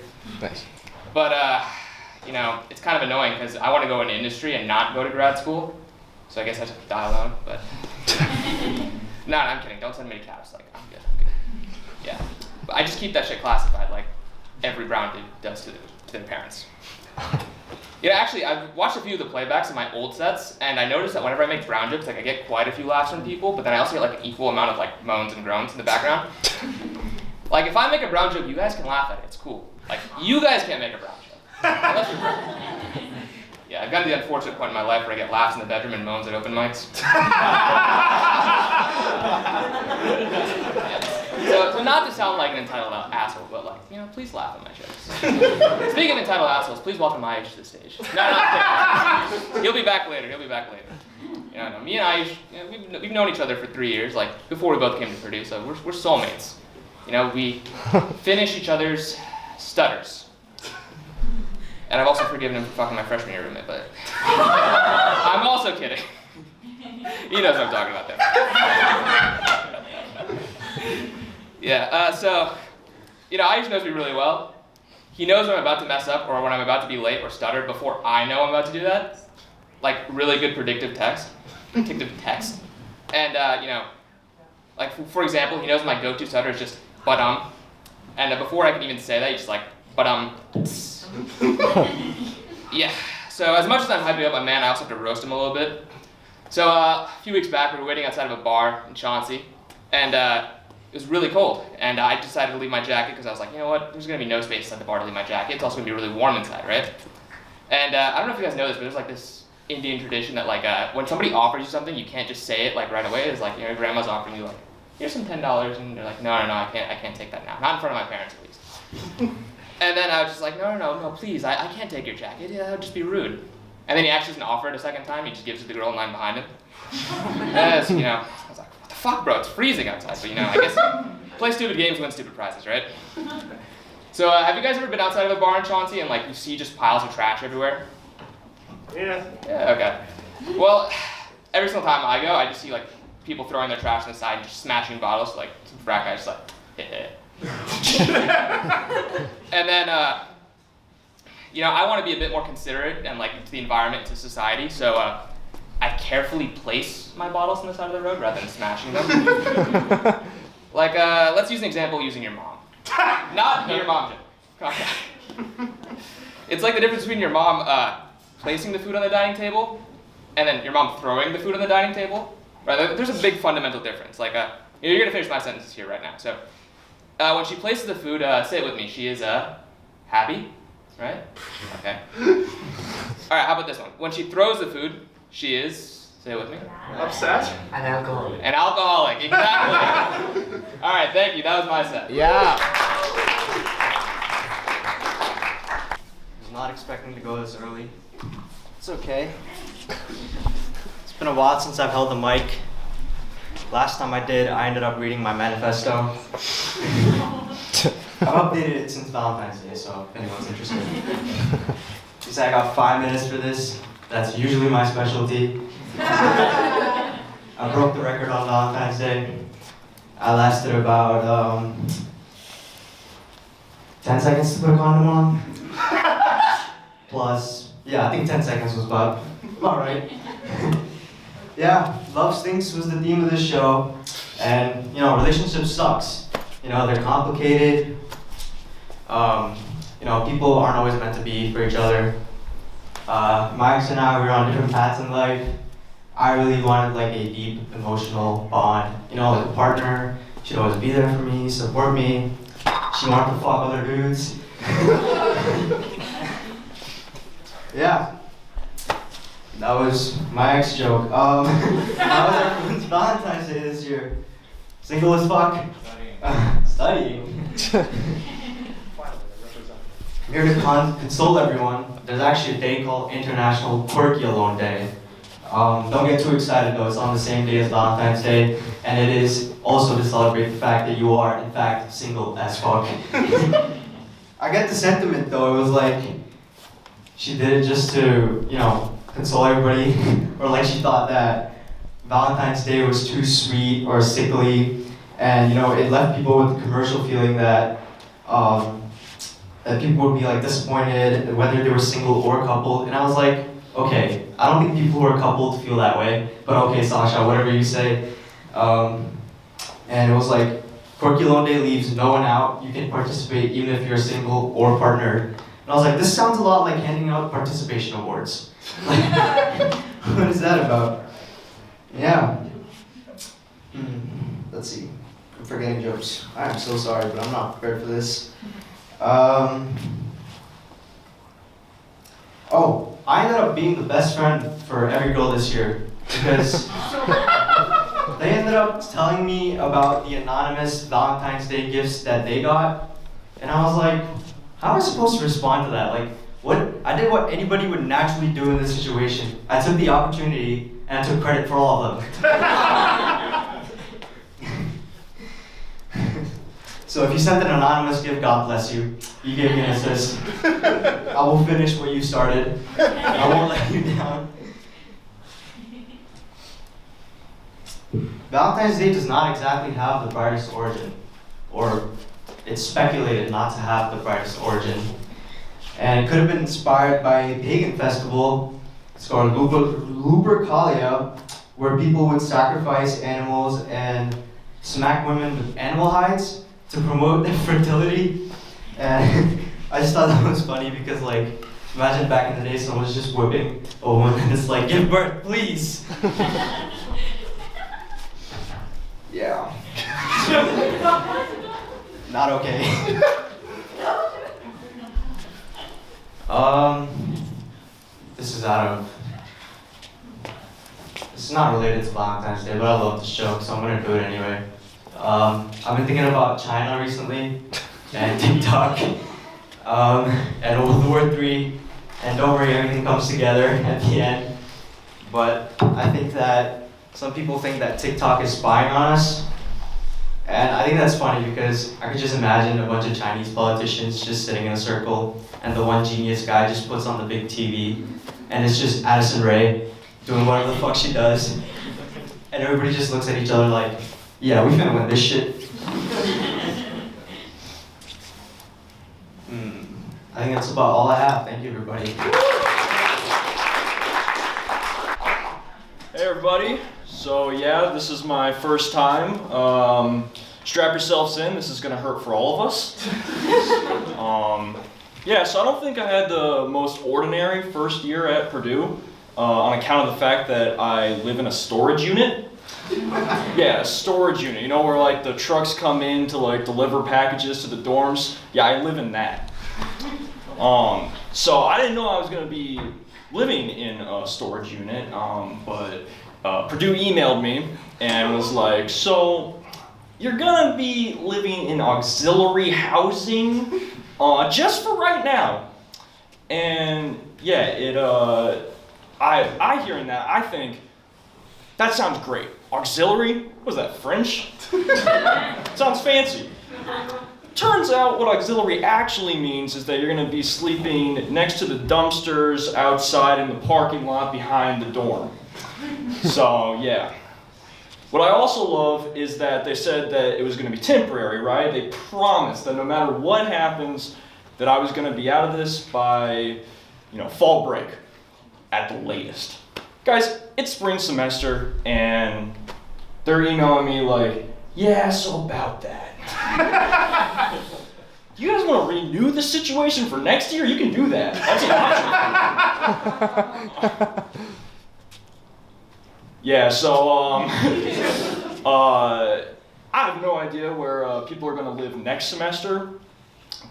Nice. But, it's kind of annoying because I want to go into industry and not go to grad school. So I guess I have to die alone, but. No, I'm kidding. Don't send me to caps. Like, I'm good. Yeah. But I just keep that shit classified like every brown dude does to their parents. Yeah, actually, I've watched a few of the playbacks of my old sets, and I noticed that whenever I make brown jokes, like, I get quite a few laughs from people, but then I also get like an equal amount of like moans and groans in the background. Like, if I make a brown joke, you guys can laugh at it. It's cool. Like, you guys can't make a brown joke. Unless you're brown. Yeah, I've gotten to the unfortunate point in my life where I get laughs in the bedroom and moans at open mics. So not to sound like an entitled asshole, but like, you know, please laugh at my jokes. Speaking of entitled assholes, please welcome Aayush to the stage. No, he'll be back later. You know, me and Aayush, you know, we've known each other for 3 years, like before we both came to Purdue, so we're soulmates. You know, we finish each other's stutters. And I've also forgiven him for fucking my freshman year roommate, but I'm also kidding. He knows what I'm talking about there. Yeah, so, you know, Aayush knows me really well. He knows when I'm about to mess up or when I'm about to be late or stutter before I know I'm about to do that. Like, really good predictive text. And, you know, like, for example, he knows my go-to stutter is just, but and before I can even say that, he's just like, but yeah, so as much as I'm hyping up my man, I also have to roast him a little bit. So a few weeks back, we were waiting outside of a bar in Chauncey, and it was really cold, and I decided to leave my jacket because I was like, you know what, there's gonna be no space inside the bar to leave my jacket. It's also gonna be really warm inside, right? And I don't know if you guys know this, but there's like this Indian tradition that like when somebody offers you something, you can't just say it like right away. It's like, you know, your grandma's offering you like, here's some $10, and they're like, no, I can't take that now. Not in front of my parents, at least. And then I was just like, no, please, I can't take your jacket. Yeah, that would just be rude. And then he actually doesn't offer it a second time. He just gives it to the girl in line behind him. And you know, I was like, what the fuck, bro? It's freezing outside. But you know, I guess play stupid games, win stupid prizes, right? So have you guys ever been outside of a bar in Chauncey and like you see just piles of trash everywhere? Yeah. Yeah, okay. Well, every single time I go, I just see like people throwing their trash on the side and just smashing bottles. Like some frat guy just like, And then, you know, I want to be a bit more considerate and like to the environment, to society, so I carefully place my bottles on the side of the road rather than smashing them. Like, let's use an example using your mom. Not your mom, Jim. Okay. It's like the difference between your mom placing the food on the dining table and then your mom throwing the food on the dining table. Right? There's a big fundamental difference. Like, you're gonna finish my sentences here right now. So. When she places the food, say it with me, she is happy, right? Okay. All right, how about this one? When she throws the food, she is, say it with me. Upset? An alcoholic. An alcoholic, exactly. All right, thank you, that was my set. Yeah. I was not expecting to go this early. It's okay. It's been a while since I've held the mic. Last time I did, I ended up reading my manifesto. I've updated it since Valentine's Day, so if anyone's interested. You say I got 5 minutes for this. That's usually my specialty. I broke the record on Valentine's Day. I lasted about 10 seconds to put a condom on. Plus, yeah, I think 10 seconds was about right. Yeah, love stinks was the theme of this show, and you know, relationships sucks. You know, they're complicated. You know, people aren't always meant to be for each other. My ex and I were on different paths in life. I really wanted like a deep emotional bond. You know, like a partner. She'd always be there for me, support me. She wanted to fuck other dudes. Yeah. That was my ex joke. How was everyone's Valentine's Day this year? Single as fuck? Studying. I'm here to console everyone. There's actually a day called International Quirky Alone Day. Don't get too excited though, it's on the same day as Valentine's Day, and it is also to celebrate the fact that you are, in fact, single as fuck. I get the sentiment though, it was like, she did it just to, you know, console everybody, or like she thought that Valentine's Day was too sweet or sickly, and you know, it left people with the commercial feeling that that people would be like disappointed whether they were single or coupled, and I was like, okay, I don't think people who are coupled feel that way, but okay, Sasha, whatever you say. And it was like, Quirky Alone Day leaves no one out. You can participate even if you're single or partnered. And I was like, this sounds a lot like handing out participation awards. Like, what is that about? Yeah. Let's see. I'm forgetting jokes. I'm so sorry, but I'm not prepared for this. Oh, I ended up being the best friend for every girl this year because they ended up telling me about the anonymous Valentine's Day gifts that they got, and I was like, how am I supposed to respond to that? Like, I did what anybody would naturally do in this situation. I took the opportunity and I took credit for all of them. So if you sent an anonymous gift, God bless you. You gave me an assist. I will finish what you started. I won't let you down. Valentine's Day does not exactly have the brightest origin, or it's speculated not to have the brightest origin. And it could have been inspired by a pagan festival, it's called Lupercalia, where people would sacrifice animals and smack women with animal hides to promote their fertility. And I just thought that was funny because, like, imagine back in the day someone was just whipping a woman and it's like, give birth, please. Yeah. Not okay. This is not related to Valentine's Day, but I love this joke, so I'm gonna do it anyway. I've been thinking about China recently, and TikTok, and World War III, and don't worry, everything comes together at the end. But I think that some people think that TikTok is spying on us, and I think that's funny because I could just imagine a bunch of Chinese politicians just sitting in a circle, and the one genius guy just puts on the big TV, and it's just Addison Rae doing whatever the fuck she does, and everybody just looks at each other like, yeah, we finna win this shit. I think that's about all I have. Thank you, everybody. Hey, everybody. So, yeah, this is my first time. Strap yourselves in. This is going to hurt for all of us. Yeah, so I don't think I had the most ordinary first year at Purdue on account of the fact that I live in a storage unit. Yeah, a storage unit, you know, where like the trucks come in to like deliver packages to the dorms. Yeah, I live in that. So I didn't know I was gonna be living in a storage unit, but Purdue emailed me and was like, so you're gonna be living in auxiliary housing just for right now. And yeah, I hearing that, I think, that sounds great. Auxiliary? What is that, French? Sounds fancy. Turns out what auxiliary actually means is that you're going to be sleeping next to the dumpsters outside in the parking lot behind the dorm. So, yeah. What I also love is that they said that it was going to be temporary, right? They promised that no matter what happens, that I was going to be out of this by, fall break at the latest. Guys, it's spring semester, and they're emailing me like, yeah, so about that. Do you guys want to renew the situation for next year? You can do that. That's an option. Yeah, so, I have no idea where people are going to live next semester,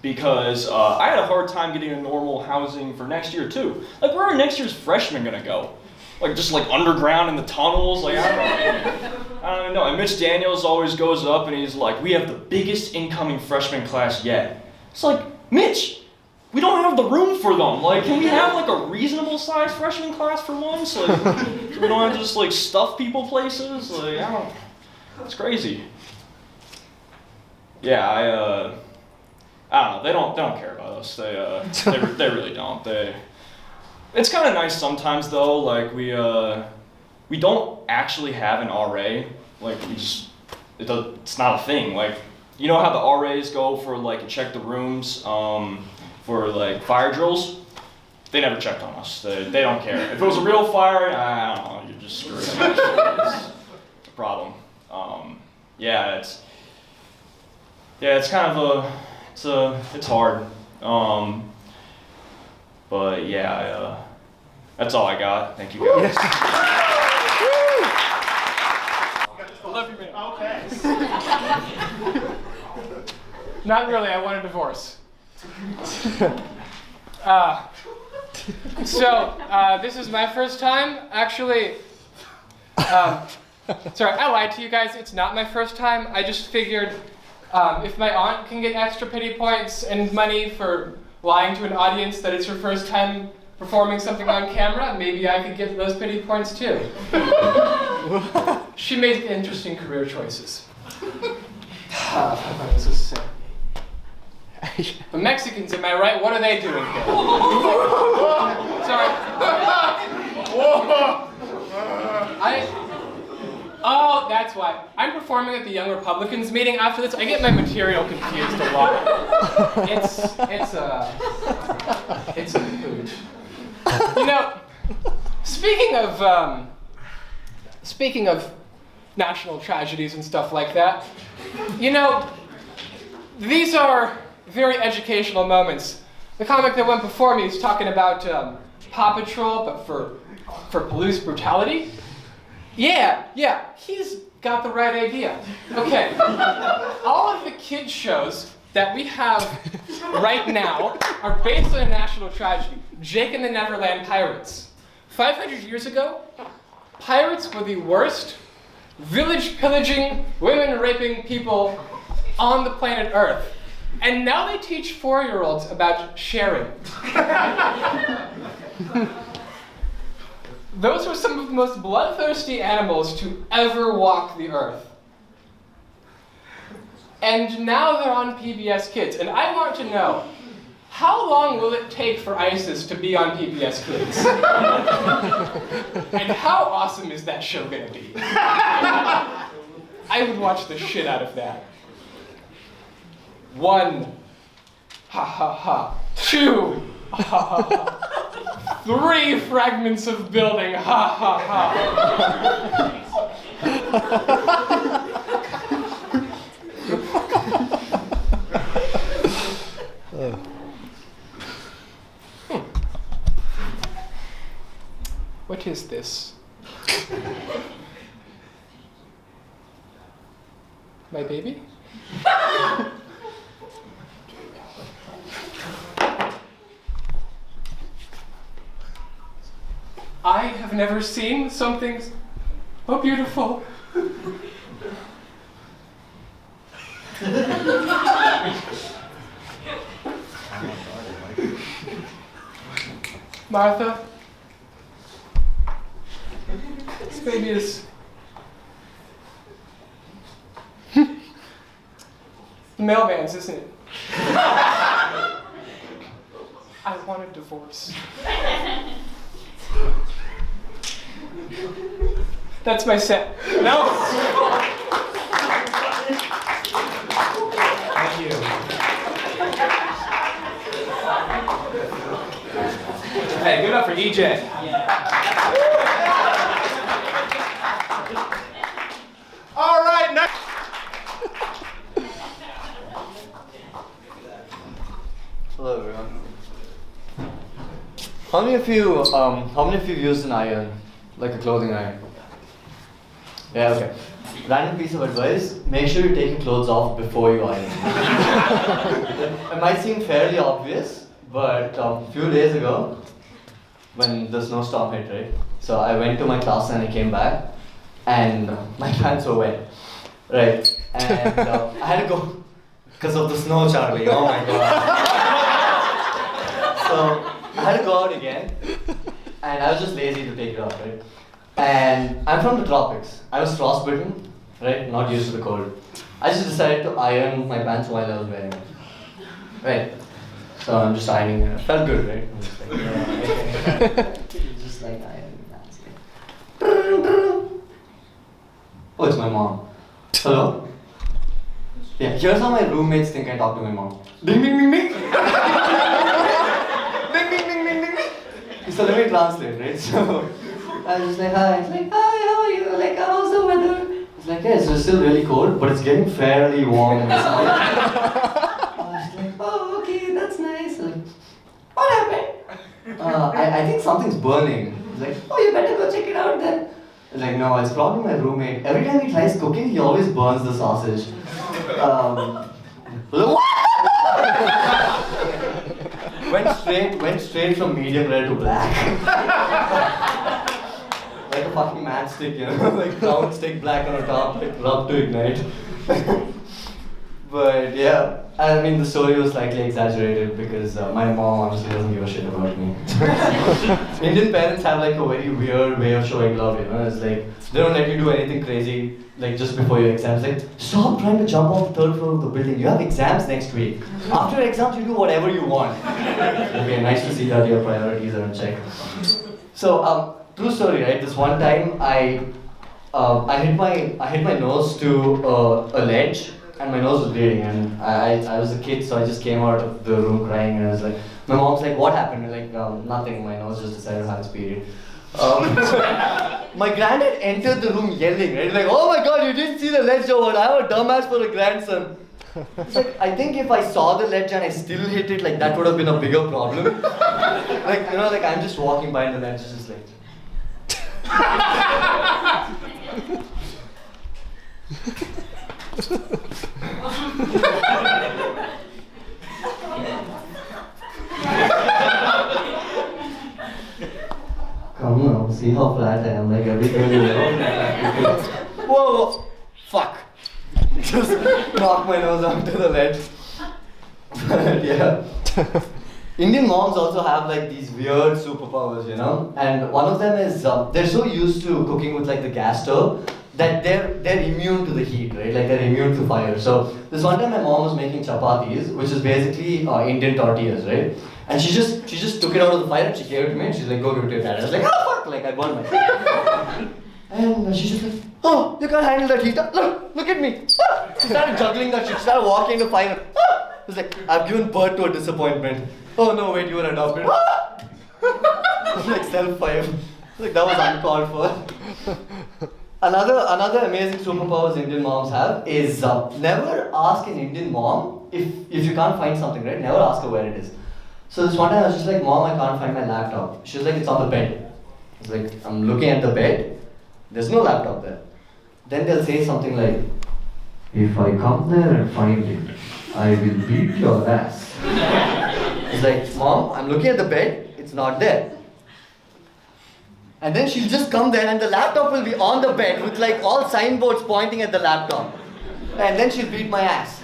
because I had a hard time getting a normal housing for next year, too. Like, where are next year's freshmen going to go? Like, just like underground in the tunnels? Like, I don't even know. And Mitch Daniels always goes up and he's like, we have the biggest incoming freshman class yet. It's like, Mitch, we don't have the room for them. Like, can we have like a reasonable sized freshman class for once? Like, so we don't have to just like stuff people places? Like, it's crazy. Yeah, I don't know. They don't care about us. They really don't. It's kind of nice sometimes though. Like we don't actually have an RA. Like it's not a thing. Like, you know how the RAs go for like check the rooms for like fire drills? They never checked on us. They don't care. If it was a real fire, I don't know. You're just screwed. It's a problem. It's kind of it's hard. But yeah, that's all I got. Thank you guys. love you, man. Okay. Not really, I want a divorce. This is my first time. Actually, sorry, I lied to you guys. It's not my first time. I just figured if my aunt can get extra pity points and money for lying to an audience that it's her first time performing something on camera, maybe I could get those pity points too. She made interesting career choices. This is sick. The Mexicans, am I right? What are they doing here? Sorry. Oh, that's why. I'm performing at the Young Republicans meeting after this. I get my material confused a lot. It's a hoot. You know, speaking of national tragedies and stuff like that, you know, these are very educational moments. The comic that went before me is talking about Paw Patrol, but for police brutality. Yeah, he's got the right idea. Okay, all of the kids shows that we have right now are based on a national tragedy, Jake and the Neverland Pirates. 500 years ago, pirates were the worst village pillaging, women raping people on the planet Earth. And now they teach 4-year-olds about sharing. Those were some of the most bloodthirsty animals to ever walk the earth. And now they're on PBS Kids. And I want to know, how long will it take for ISIS to be on PBS Kids? And how awesome is that show gonna be? I would watch the shit out of that. 1, ha ha ha. 2, ha ha ha. 3 fragments of building, ha ha ha. What is this? My baby? I have never seen something so beautiful. Martha, this baby is... The mailman's, isn't it? I want a divorce. That's my set. No! Thank you. Hey, give it up for EJ. All right, next. Hello everyone. How many of you used an iron, like a clothing iron? Yeah, okay. Random piece of advice: make sure you take your clothes off before you iron. It might seem fairly obvious, but a few days ago, when the snowstorm hit, right? So I went to my class and I came back, and my pants were wet, right? And I had to go because of the snow, Charlie. Oh my god. So I had to go out again, and I was just lazy to take it off, right? And I'm from the tropics. I was frostbitten, right? Not used to the cold. I just decided to iron my pants while I was wearing it, right? So I'm just ironing it. It felt good, right? I'm just like, it's just like ironing pants. Oh, it's my mom. Hello? Yeah, here's how my roommates think I talk to my mom. Ding ding ding ding. Ding ding ding ding ding ding. So let me translate, right? So I was just like, hi. It's like, hi, how are you? Like, how's the weather? It's like, yeah, it's still really cold, but it's getting fairly warm inside. I was like, oh, okay, that's nice. Like, what happened? I think something's burning. He's like, oh, you better go check it out then. Like, no, it's probably my roommate. Every time he tries cooking, he always burns the sausage. Went straight from medium rare to black. Like a fucking matchstick, you know, like brown stick, black on the top, like rub to ignite. But yeah, I mean the story was slightly exaggerated because my mom honestly doesn't give a shit about me. Indian parents have like a very weird way of showing love, you know. It's like they don't let you do anything crazy like just before your exams. Like, stop trying to jump off the 3rd floor of the building. You have exams next week. After your exams, you do whatever you want. Okay, nice to see that your priorities are in check. So, true story, right? This one time I hit my nose to a ledge, and my nose was bleeding, and I was a kid, so I just came out of the room crying, and I was like, my mom's like, what happened? I'm like, nothing, my nose just decided to have its period. My granddad entered the room yelling, right? Like, oh my god, you didn't see the ledge or what? I have a dumbass for a grandson. It's like, I think if I saw the ledge and I still hit it, like that would have been a bigger problem. Like, you know, like I'm just walking by and the ledge is just like. Come now, see how flat I am, like everything you know. Whoa, fuck. Just knock my nose onto the ledge. But yeah. Indian moms also have like these weird superpowers, you know? And one of them is, they're so used to cooking with like the gas stove that they're immune to the heat, right? Like they're immune to fire. So this one time my mom was making chapatis, which is basically Indian tortillas, right? And she just took it out of the fire and she gave it to me and she's like, go give it to your dad. I was like, oh fuck, like I burned myself. And she's just like, oh, you can't handle that heat. Look at me. She started juggling that shit. She started walking into fire. I was like, I've given birth to a disappointment. Oh no, wait, you were adopted. Like self-fire. Like that was uncalled for. Another amazing superpowers Indian moms have is never ask an Indian mom if you can't find something, right? Never ask her where it is. So this one time I was just like, Mom, I can't find my laptop. She was like, it's on the bed. I was like, I'm looking at the bed. There's no laptop there. Then they'll say something like, if I come there and find it, I will beat your ass. It's like, Mom, I'm looking at the bed. It's not there. And then she'll just come there and the laptop will be on the bed with like all signboards pointing at the laptop. And then she'll beat my ass.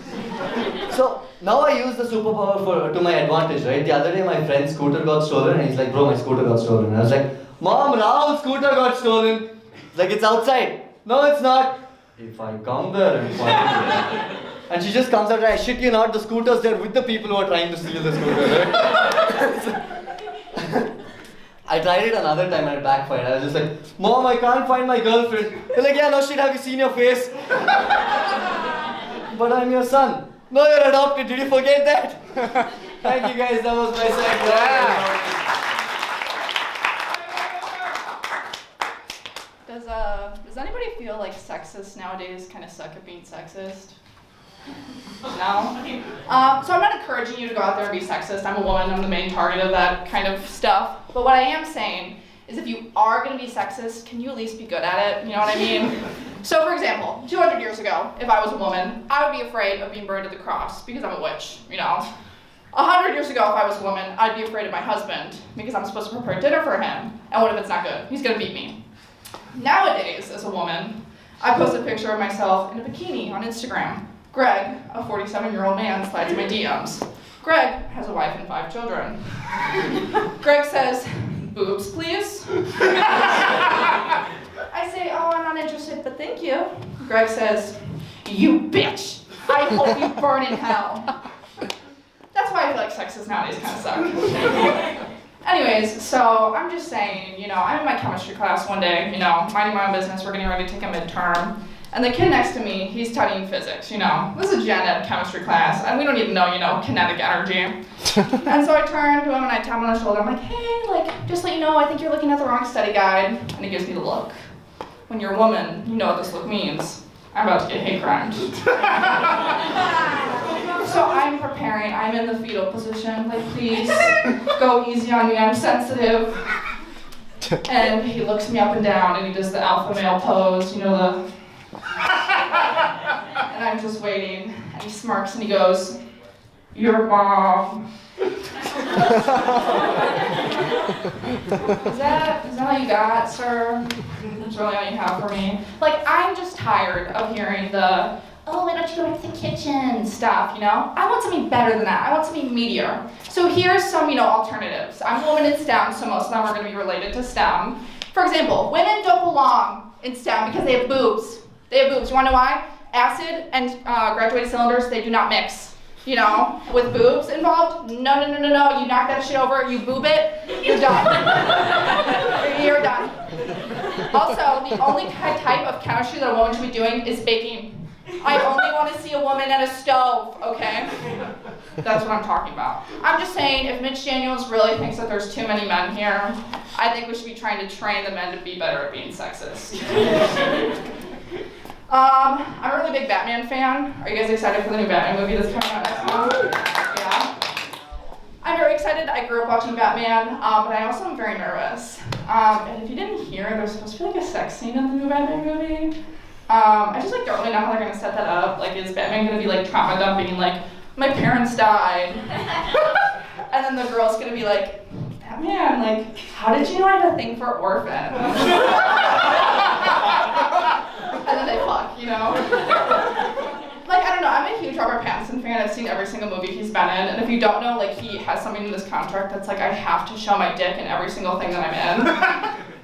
So now I use the superpower to my advantage, right? The other day my friend's scooter got stolen and he's like, bro, my scooter got stolen. And I was like, Mom, Rahul's scooter got stolen. It's like, it's outside. No, it's not. If I come there and find it. And she just comes out and I shit you not, the scooter's there with the people who are trying to steal the scooter, right? I tried it another time and it backfired. I was just like, Mom, I can't find my girlfriend. They're like, yeah, no shit, have you seen your face? But I'm your son. No, you're adopted. Did you forget that? Thank you guys. That was my segment. Yeah. Does anybody feel like sexists nowadays kind of suck at being sexist? No? So I'm not encouraging you to go out there and be sexist. I'm a woman. I'm the main target of that kind of stuff. But what I am saying is if you are going to be sexist, can you at least be good at it? You know what I mean? So for example, 200 years ago, if I was a woman, I would be afraid of being burned at the cross because I'm a witch, you know? 100 years ago, if I was a woman, I'd be afraid of my husband because I'm supposed to prepare dinner for him. And what if it's not good? He's going to beat me. Nowadays, as a woman, I post a picture of myself in a bikini on Instagram. Greg, a 47-year-old man, slides in my DMs. Greg has a wife and 5 children. Greg says, boobs, please. I say, oh, I'm not interested, but thank you. Greg says, you bitch. I hope you burn in hell. That's why I feel like sexists nowadays kind of suck. Anyways, so I'm just saying, you know, I'm in my chemistry class one day, you know, minding my own business, we're getting ready to take a midterm. And the kid next to me, he's studying physics, you know. This is a gen ed chemistry class, and we don't even know, you know, kinetic energy. And so I turn to him and I tap him on the shoulder. I'm like, hey, like, just let you know, I think you're looking at the wrong study guide. And he gives me the look. When you're a woman, you know what this look means. I'm about to get hate crimed. So I'm preparing, I'm in the fetal position. Like, please, go easy on me, I'm sensitive. And he looks me up and down and he does the alpha male pose, you know, the... And I'm just waiting, and he smirks and he goes, "Your mom." Is that all you got, sir? That's really all you have for me? Like, I'm just tired of hearing the, "Oh, why don't you go to the kitchen" stuff, you know? I want something better than that. I want something meatier. So here's some, alternatives. I'm a woman in STEM, so most of them are going to be related to STEM. For example, women don't belong in STEM because they have boobs. They have boobs. You want to know why? Acid and graduated cylinders, they do not mix. With boobs involved, no, you knock that shit over, you boob it, you're done. You're done. Also, the only type of chemistry that a woman should be doing is baking. I only want to see a woman at a stove, okay? That's what I'm talking about. I'm just saying, if Mitch Daniels really thinks that there's too many men here, I think we should be trying to train the men to be better at being sexist. I'm a really big Batman fan. Are you guys excited for the new Batman movie that's coming out next month? Yeah. I'm very excited. I grew up watching Batman, but I also am very nervous. And if you didn't hear, there's supposed to be like a sex scene in the new Batman movie. I just don't really know how they're gonna set that up. Like, is Batman gonna be like trauma dumping, like, "My parents died," and then the girl's gonna be like, "Batman, like, how did you know I had a thing for orphans?" And then they fuck, Like, I don't know, I'm a huge Robert Pattinson fan. I've seen every single movie he's been in, and if you don't know, like, he has something in his contract that's like, I have to show my dick in every single thing that I'm in.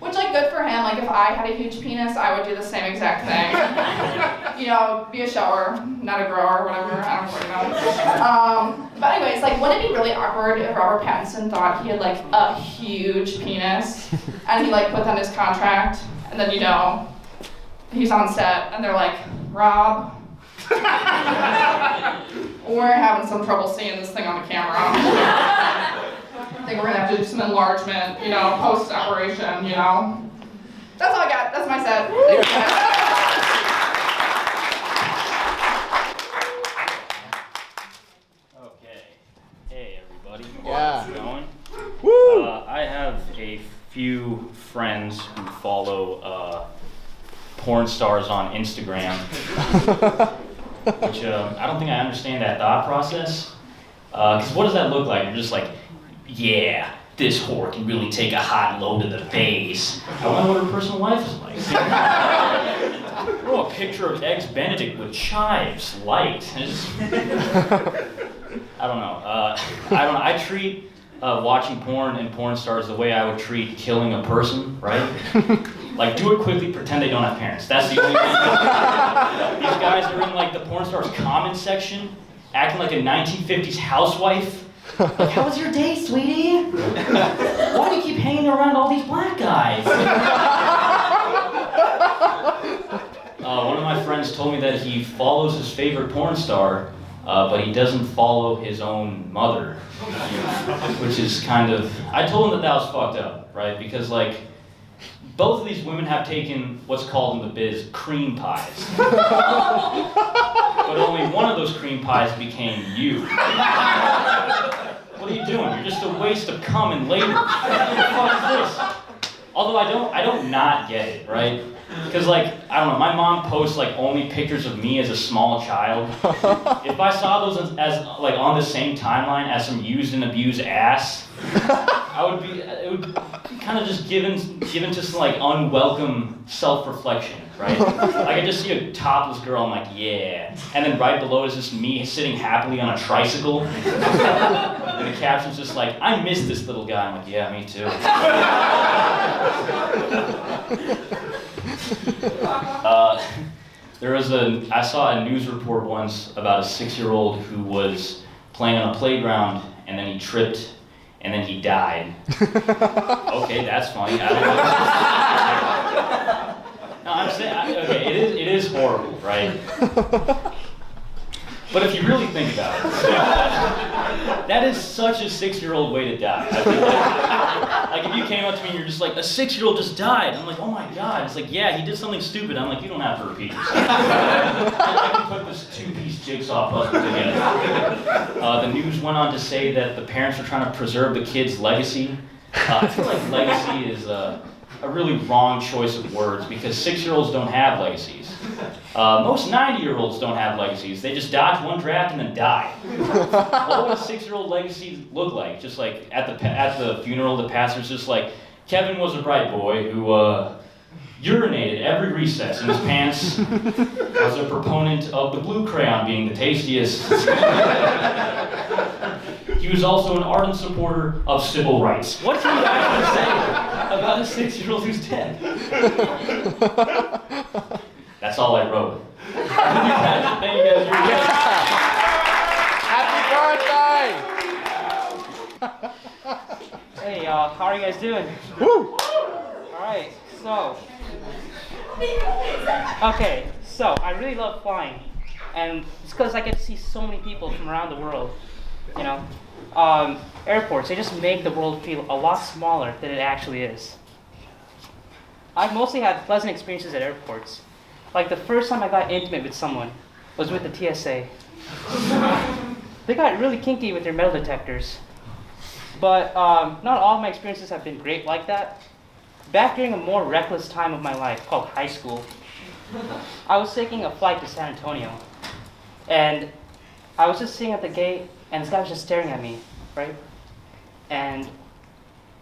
Which, like, good for him. Like, if I had a huge penis, I would do the same exact thing. Be a shower, not a grower, whatever, I don't really know. But anyways, like, wouldn't it be really awkward if Robert Pattinson thought he had, like, a huge penis, and he, like, put that in his contract, and then, he's on set, and they're like, "Rob, we're having some trouble seeing this thing on the camera. I think we're gonna have to do some enlargement, post-operation, That's all I got. That's my set. Okay. Hey, everybody. Yeah. How's it going? Woo! I have a few friends who follow porn stars on Instagram, which I don't think I understand that thought process. Because what does that look like? You're just like, "Yeah, this whore can really take a hot load to the face." I wonder what her personal life is like. Oh, a picture of Eggs Benedict with chives, liked. I don't know. I treat watching porn and porn stars the way I would treat killing a person, right? Like, do it quickly, pretend they don't have parents. That's the only thing. These guys are in, like, the porn stars' comment section, acting like a 1950s housewife. Like, "How was your day, sweetie? Why do you keep hanging around all these black guys?" One of my friends told me that he follows his favorite porn star, but he doesn't follow his own mother, which is kind of... I told him that was fucked up, right? Because, like, both of these women have taken what's called in the biz cream pies. But only one of those cream pies became you. What are you doing? You're just a waste of cum and labor. What the fuck is this? Although I don't not get it, right? Because, like, I don't know, my mom posts, like, only pictures of me as a small child. If I saw those as like, on the same timeline as some used and abused ass, it would be kind of just given to some, like, unwelcome self-reflection, right? Like, I just see a topless girl, I'm like, "Yeah." And then right below is just me sitting happily on a tricycle. And the caption's just like, "I miss this little guy." I'm like, "Yeah, me too." I saw a news report once about a 6-year-old who was playing on a playground and then he tripped and then he died. Okay, that's funny. I don't know. No, I'm saying, okay, it is horrible, right? But if you really think about it, that is such a 6-year-old way to die. I think like if you came up to me and you're just like, "A 6-year-old just died," I'm like, "Oh my God." It's like, "Yeah, he did something stupid." I'm like, "You don't have to repeat yourself." I can put this 2-piece jigsaw puzzle together. The news went on to say that the parents are trying to preserve the kid's legacy I feel like legacy is a really wrong choice of words because 6-year-olds don't have legacies. Most 90-year-olds don't have legacies. They just dodge one draft and then die. What would a 6-year-old legacy look like? Just like at the funeral, the pastor's just like, Kevin was a bright boy who urinated every recess in his pants, was a proponent of the blue crayon being the tastiest. He was also an ardent supporter of civil rights. What can you actually say about a 6-year-old who's dead? That's all I wrote. Thank you guys. Happy birthday! Hey, how are you guys doing? Woo! Alright, so. Okay, so I really love flying. And it's because I get to see so many people from around the world. You know, airports, they just make the world feel a lot smaller than it actually is. I've mostly had pleasant experiences at airports. Like the first time I got intimate with someone was with the TSA. They got really kinky with their metal detectors. But not all of my experiences have been great like that. Back during a more reckless time of my life called high school, I was taking a flight to San Antonio. And I was just sitting at the gate and this guy was just staring at me, right? And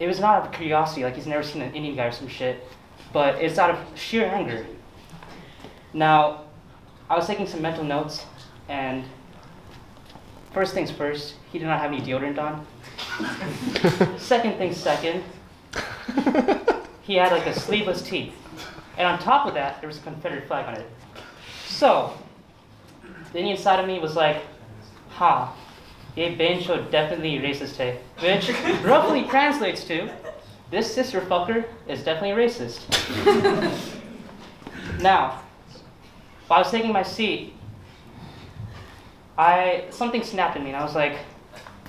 it was not out of curiosity, like he's never seen an Indian guy or some shit, but it's out of sheer anger. Now, I was taking some mental notes, and first things first, he did not have any deodorant on. Second things second, he had like a sleeveless tee. And on top of that, there was a Confederate flag on it. So, the Indian side of me was like, ha, ye bencho definitely racist, hey. Which roughly translates to, this sister fucker is definitely racist. Now, while I was taking my seat, something snapped in me, and I was like,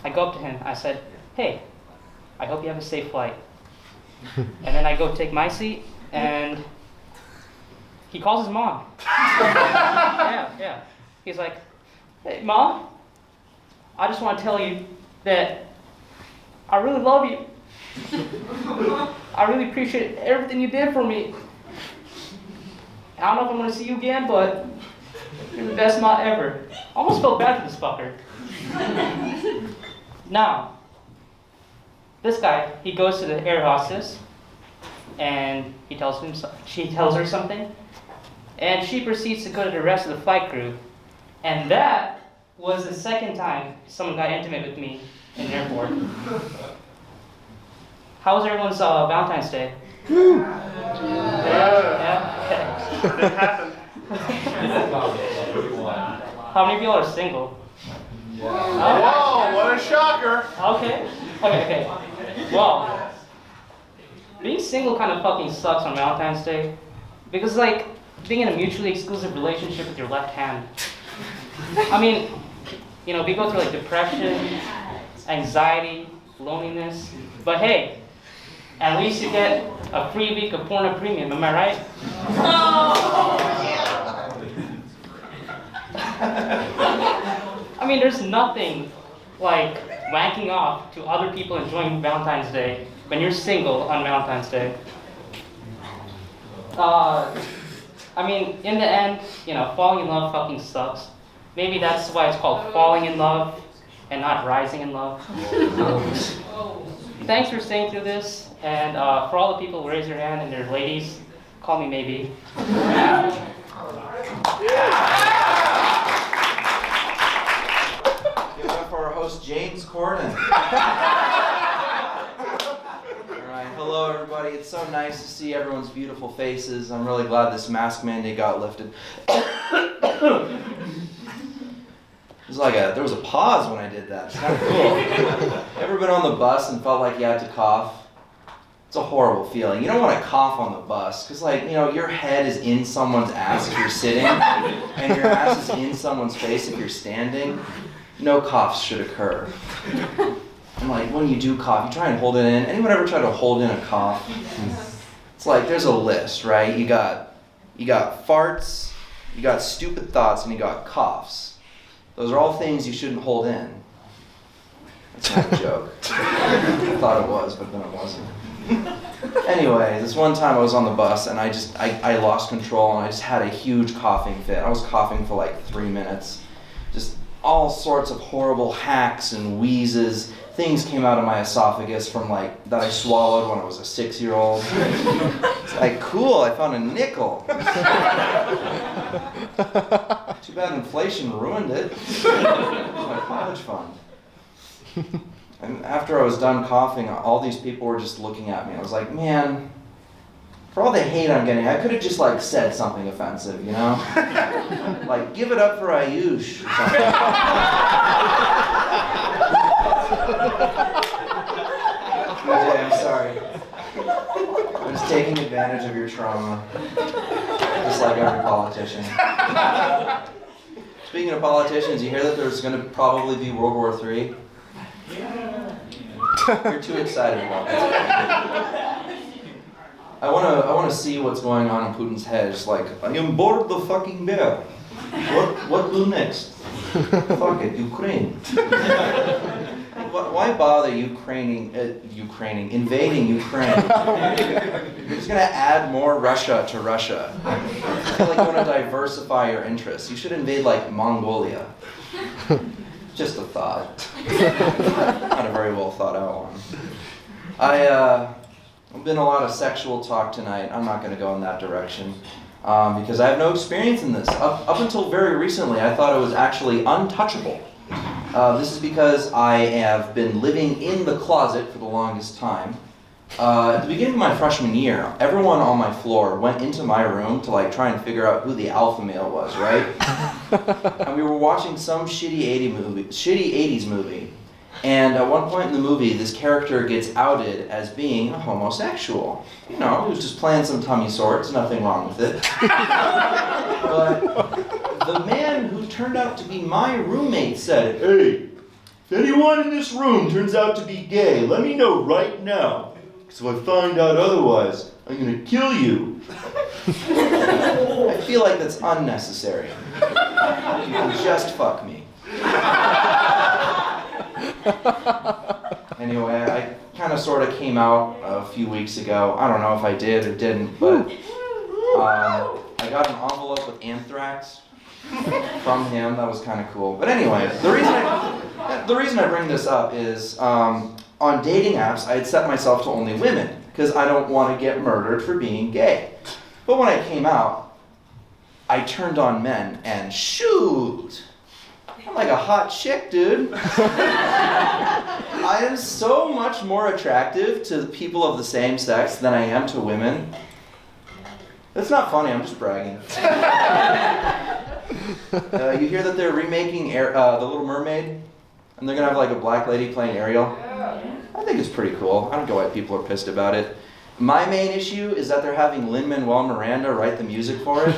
I go up to him, I said, hey, I hope you have a safe flight. And then I go take my seat, and he calls his mom. Yeah. He's like, hey, Mom, I just want to tell you that I really love you. I really appreciate everything you did for me. I don't know if I'm going to see you again, but you're the best mom ever. I almost felt bad for this fucker. Now, this guy, he goes to the air hostess, and she tells her something, and she proceeds to go to the rest of the flight crew. And that was the second time someone got intimate with me in an airport. How was everyone's Valentine's Day? Yeah? Okay. It happened. How many of y'all are single? Whoa, what a shocker. Okay. Well, being single kind of fucking sucks on Valentine's Day. Because, like, being in a mutually exclusive relationship with your left hand. I mean, you know, we go through, like, depression, anxiety, loneliness. But hey, at least you get a free week of Porno Premium, am I right? I mean, there's nothing like wanking off to other people enjoying Valentine's Day when you're single on Valentine's Day. I mean, in the end, you know, falling in love fucking sucks. Maybe that's why it's called falling in love and not rising in love. Thanks for staying through this, and for all the people who raise their hand and they're ladies, call me maybe. Give it up for our host, James Corden. Alright, hello everybody. It's so nice to see everyone's beautiful faces. I'm really glad this mask mandate got lifted. There was a pause when I did that. It's kind of cool. Ever been on the bus and felt like you had to cough? It's a horrible feeling. You don't want to cough on the bus because, like, you know, your head is in someone's ass if you're sitting, and your ass is in someone's face if you're standing. No coughs should occur. And like when you do cough, you try and hold it in. Anyone ever try to hold in a cough? It's like there's a list, right? You got farts, you got stupid thoughts, and you got coughs. Those are all things you shouldn't hold in. It's not a joke. I thought it was, but then it wasn't. Anyway, this one time I was on the bus and I lost control and I just had a huge coughing fit. I was coughing for like 3 minutes. Just all sorts of horrible hacks and wheezes. Things came out of my esophagus from like, that I swallowed when I was a 6-year-old. It's like, cool, I found a nickel. Too bad inflation ruined it. It was my college fund. And after I was done coughing, all these people were just looking at me. I was like, man, for all the hate I'm getting, I could have just like said something offensive, you know? Like, give it up for Aayush or EJ, I'm sorry. I'm just taking advantage of your trauma. Just like every politician. Speaking of politicians, you hear that there's going to probably be World War III? You're too excited about that. I want to see what's going on in Putin's head. It's like, I am bored the fucking bear. What do next? Fuck it, Ukraine. Why bother invading Ukraine? You're just gonna add more Russia to Russia. I feel like you want to diversify your interests. You should invade like Mongolia. Just a thought. Not a very well thought out one. I've been a lot of sexual talk tonight. I'm not going to go in that direction because I have no experience in this. Up until very recently, I thought it was actually untouchable. This is because I have been living in the closet for the longest time. At the beginning of my freshman year, everyone on my floor went into my room to like try and figure out who the alpha male was, right? And we were watching some shitty 80s movie. And at one point in the movie, this character gets outed as being a homosexual. You know, he was just playing some tummy swords, nothing wrong with it. But the man who turned out to be my roommate said, "Hey, if anyone in this room turns out to be gay, let me know right now. Because if I find out otherwise, I'm going to kill you." I feel like that's unnecessary. You can just fuck me. Anyway, I kind of sort of came out a few weeks ago. I don't know if I did or didn't, but I got an envelope with anthrax from him. That was kind of cool. But anyway, the reason I bring this up is on dating apps, I had set myself to only women because I don't want to get murdered for being gay. But when I came out, I turned on men and shoot, I'm like a hot chick, dude. I am so much more attractive to people of the same sex than I am to women. That's not funny, I'm just bragging. You hear that they're remaking The Little Mermaid? And they're gonna have like a black lady playing Ariel? I think it's pretty cool. I don't get why people are pissed about it. My main issue is that they're having Lin-Manuel Miranda write the music for it.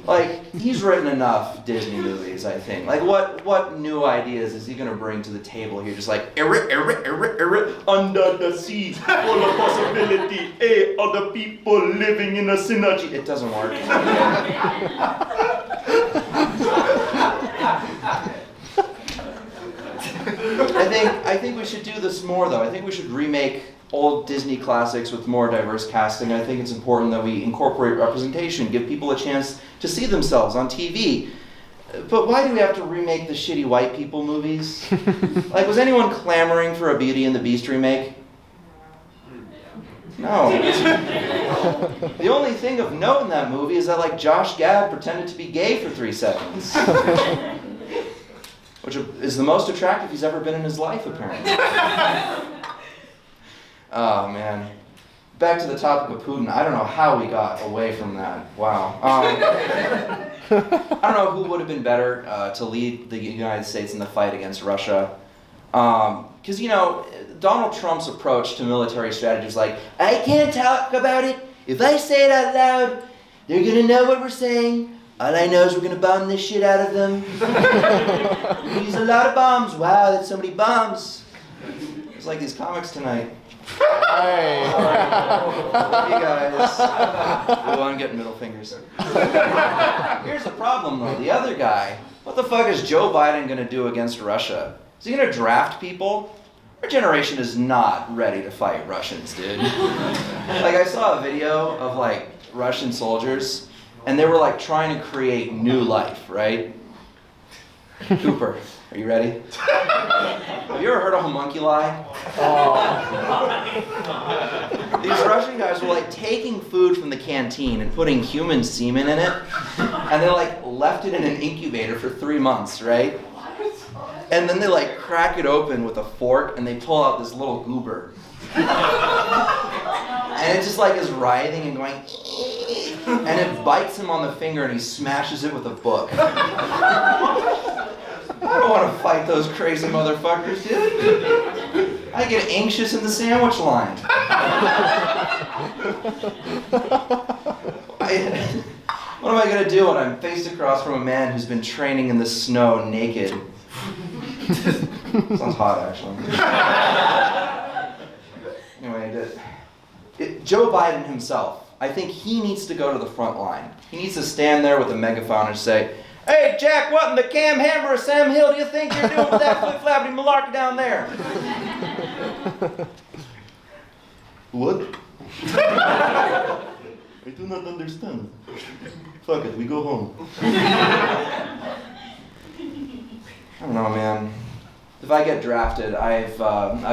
Like, he's written enough Disney movies, I think. Like, what new ideas is he gonna bring to the table here? Just like, under the sea, full of possibility, other people living in a synergy. It doesn't work. I think we should do this more, though. I think we should remake old Disney classics with more diverse casting. I think it's important that we incorporate representation, give people a chance to see themselves on TV. But why do we have to remake the shitty white people movies? Like, was anyone clamoring for a Beauty and the Beast remake? No. The only thing of note in that movie is that, like, Josh Gad pretended to be gay for 3 seconds. Which is the most attractive he's ever been in his life, apparently. Oh, man. Back to the topic of Putin. I don't know how we got away from that. Wow. I don't know who would have been better to lead the United States in the fight against Russia. Because, you know, Donald Trump's approach to military strategy is like, I can't talk about it. If I say it out loud, they're going to know what we're saying. All I know is we're going to bomb this shit out of them. We use a lot of bombs. Wow, that's so many bombs. It's like these comics tonight. Hey. Hey guys. Oh, I'm getting middle fingers. Here's the problem though. The other guy, what the fuck is Joe Biden going to do against Russia? Is he gonna draft people? Our generation is not ready to fight Russians, dude. Like, I saw a video of like Russian soldiers, and they were like trying to create new life, right? Cooper, are you ready? Have you ever heard of homunculi? These Russian guys were like taking food from the canteen and putting human semen in it, and they like left it in an incubator for 3 months, right? And then they like crack it open with a fork and they pull out this little goober. And it just like is writhing and going, and it bites him on the finger and he smashes it with a book. I don't want to fight those crazy motherfuckers, dude. I get anxious in the sandwich line. What am I gonna do when I'm faced across from a man who's been training in the snow naked? Sounds hot, actually. Anyway, Joe Biden himself, I think he needs to go to the front line. He needs to stand there with a megaphone and say, "Hey, Jack, what in the Cam Hammer or Sam Hill do you think you're doing with that flip-flappity malarkey down there?" What? I do not understand. Fuck it, we go home. I don't know, man. If I get drafted, I've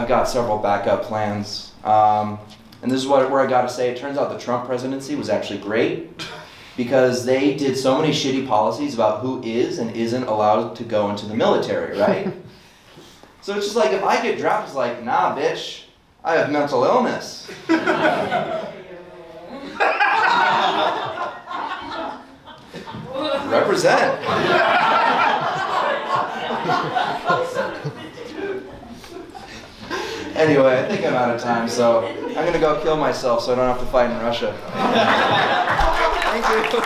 got several backup plans. And this is where I gotta say, it turns out the Trump presidency was actually great because they did so many shitty policies about who is and isn't allowed to go into the military, right? So it's just like, if I get drafted, it's like, nah, bitch, I have mental illness. Represent. Anyway, I think I'm out of time, so I'm gonna go kill myself so I don't have to fight in Russia. Thank you.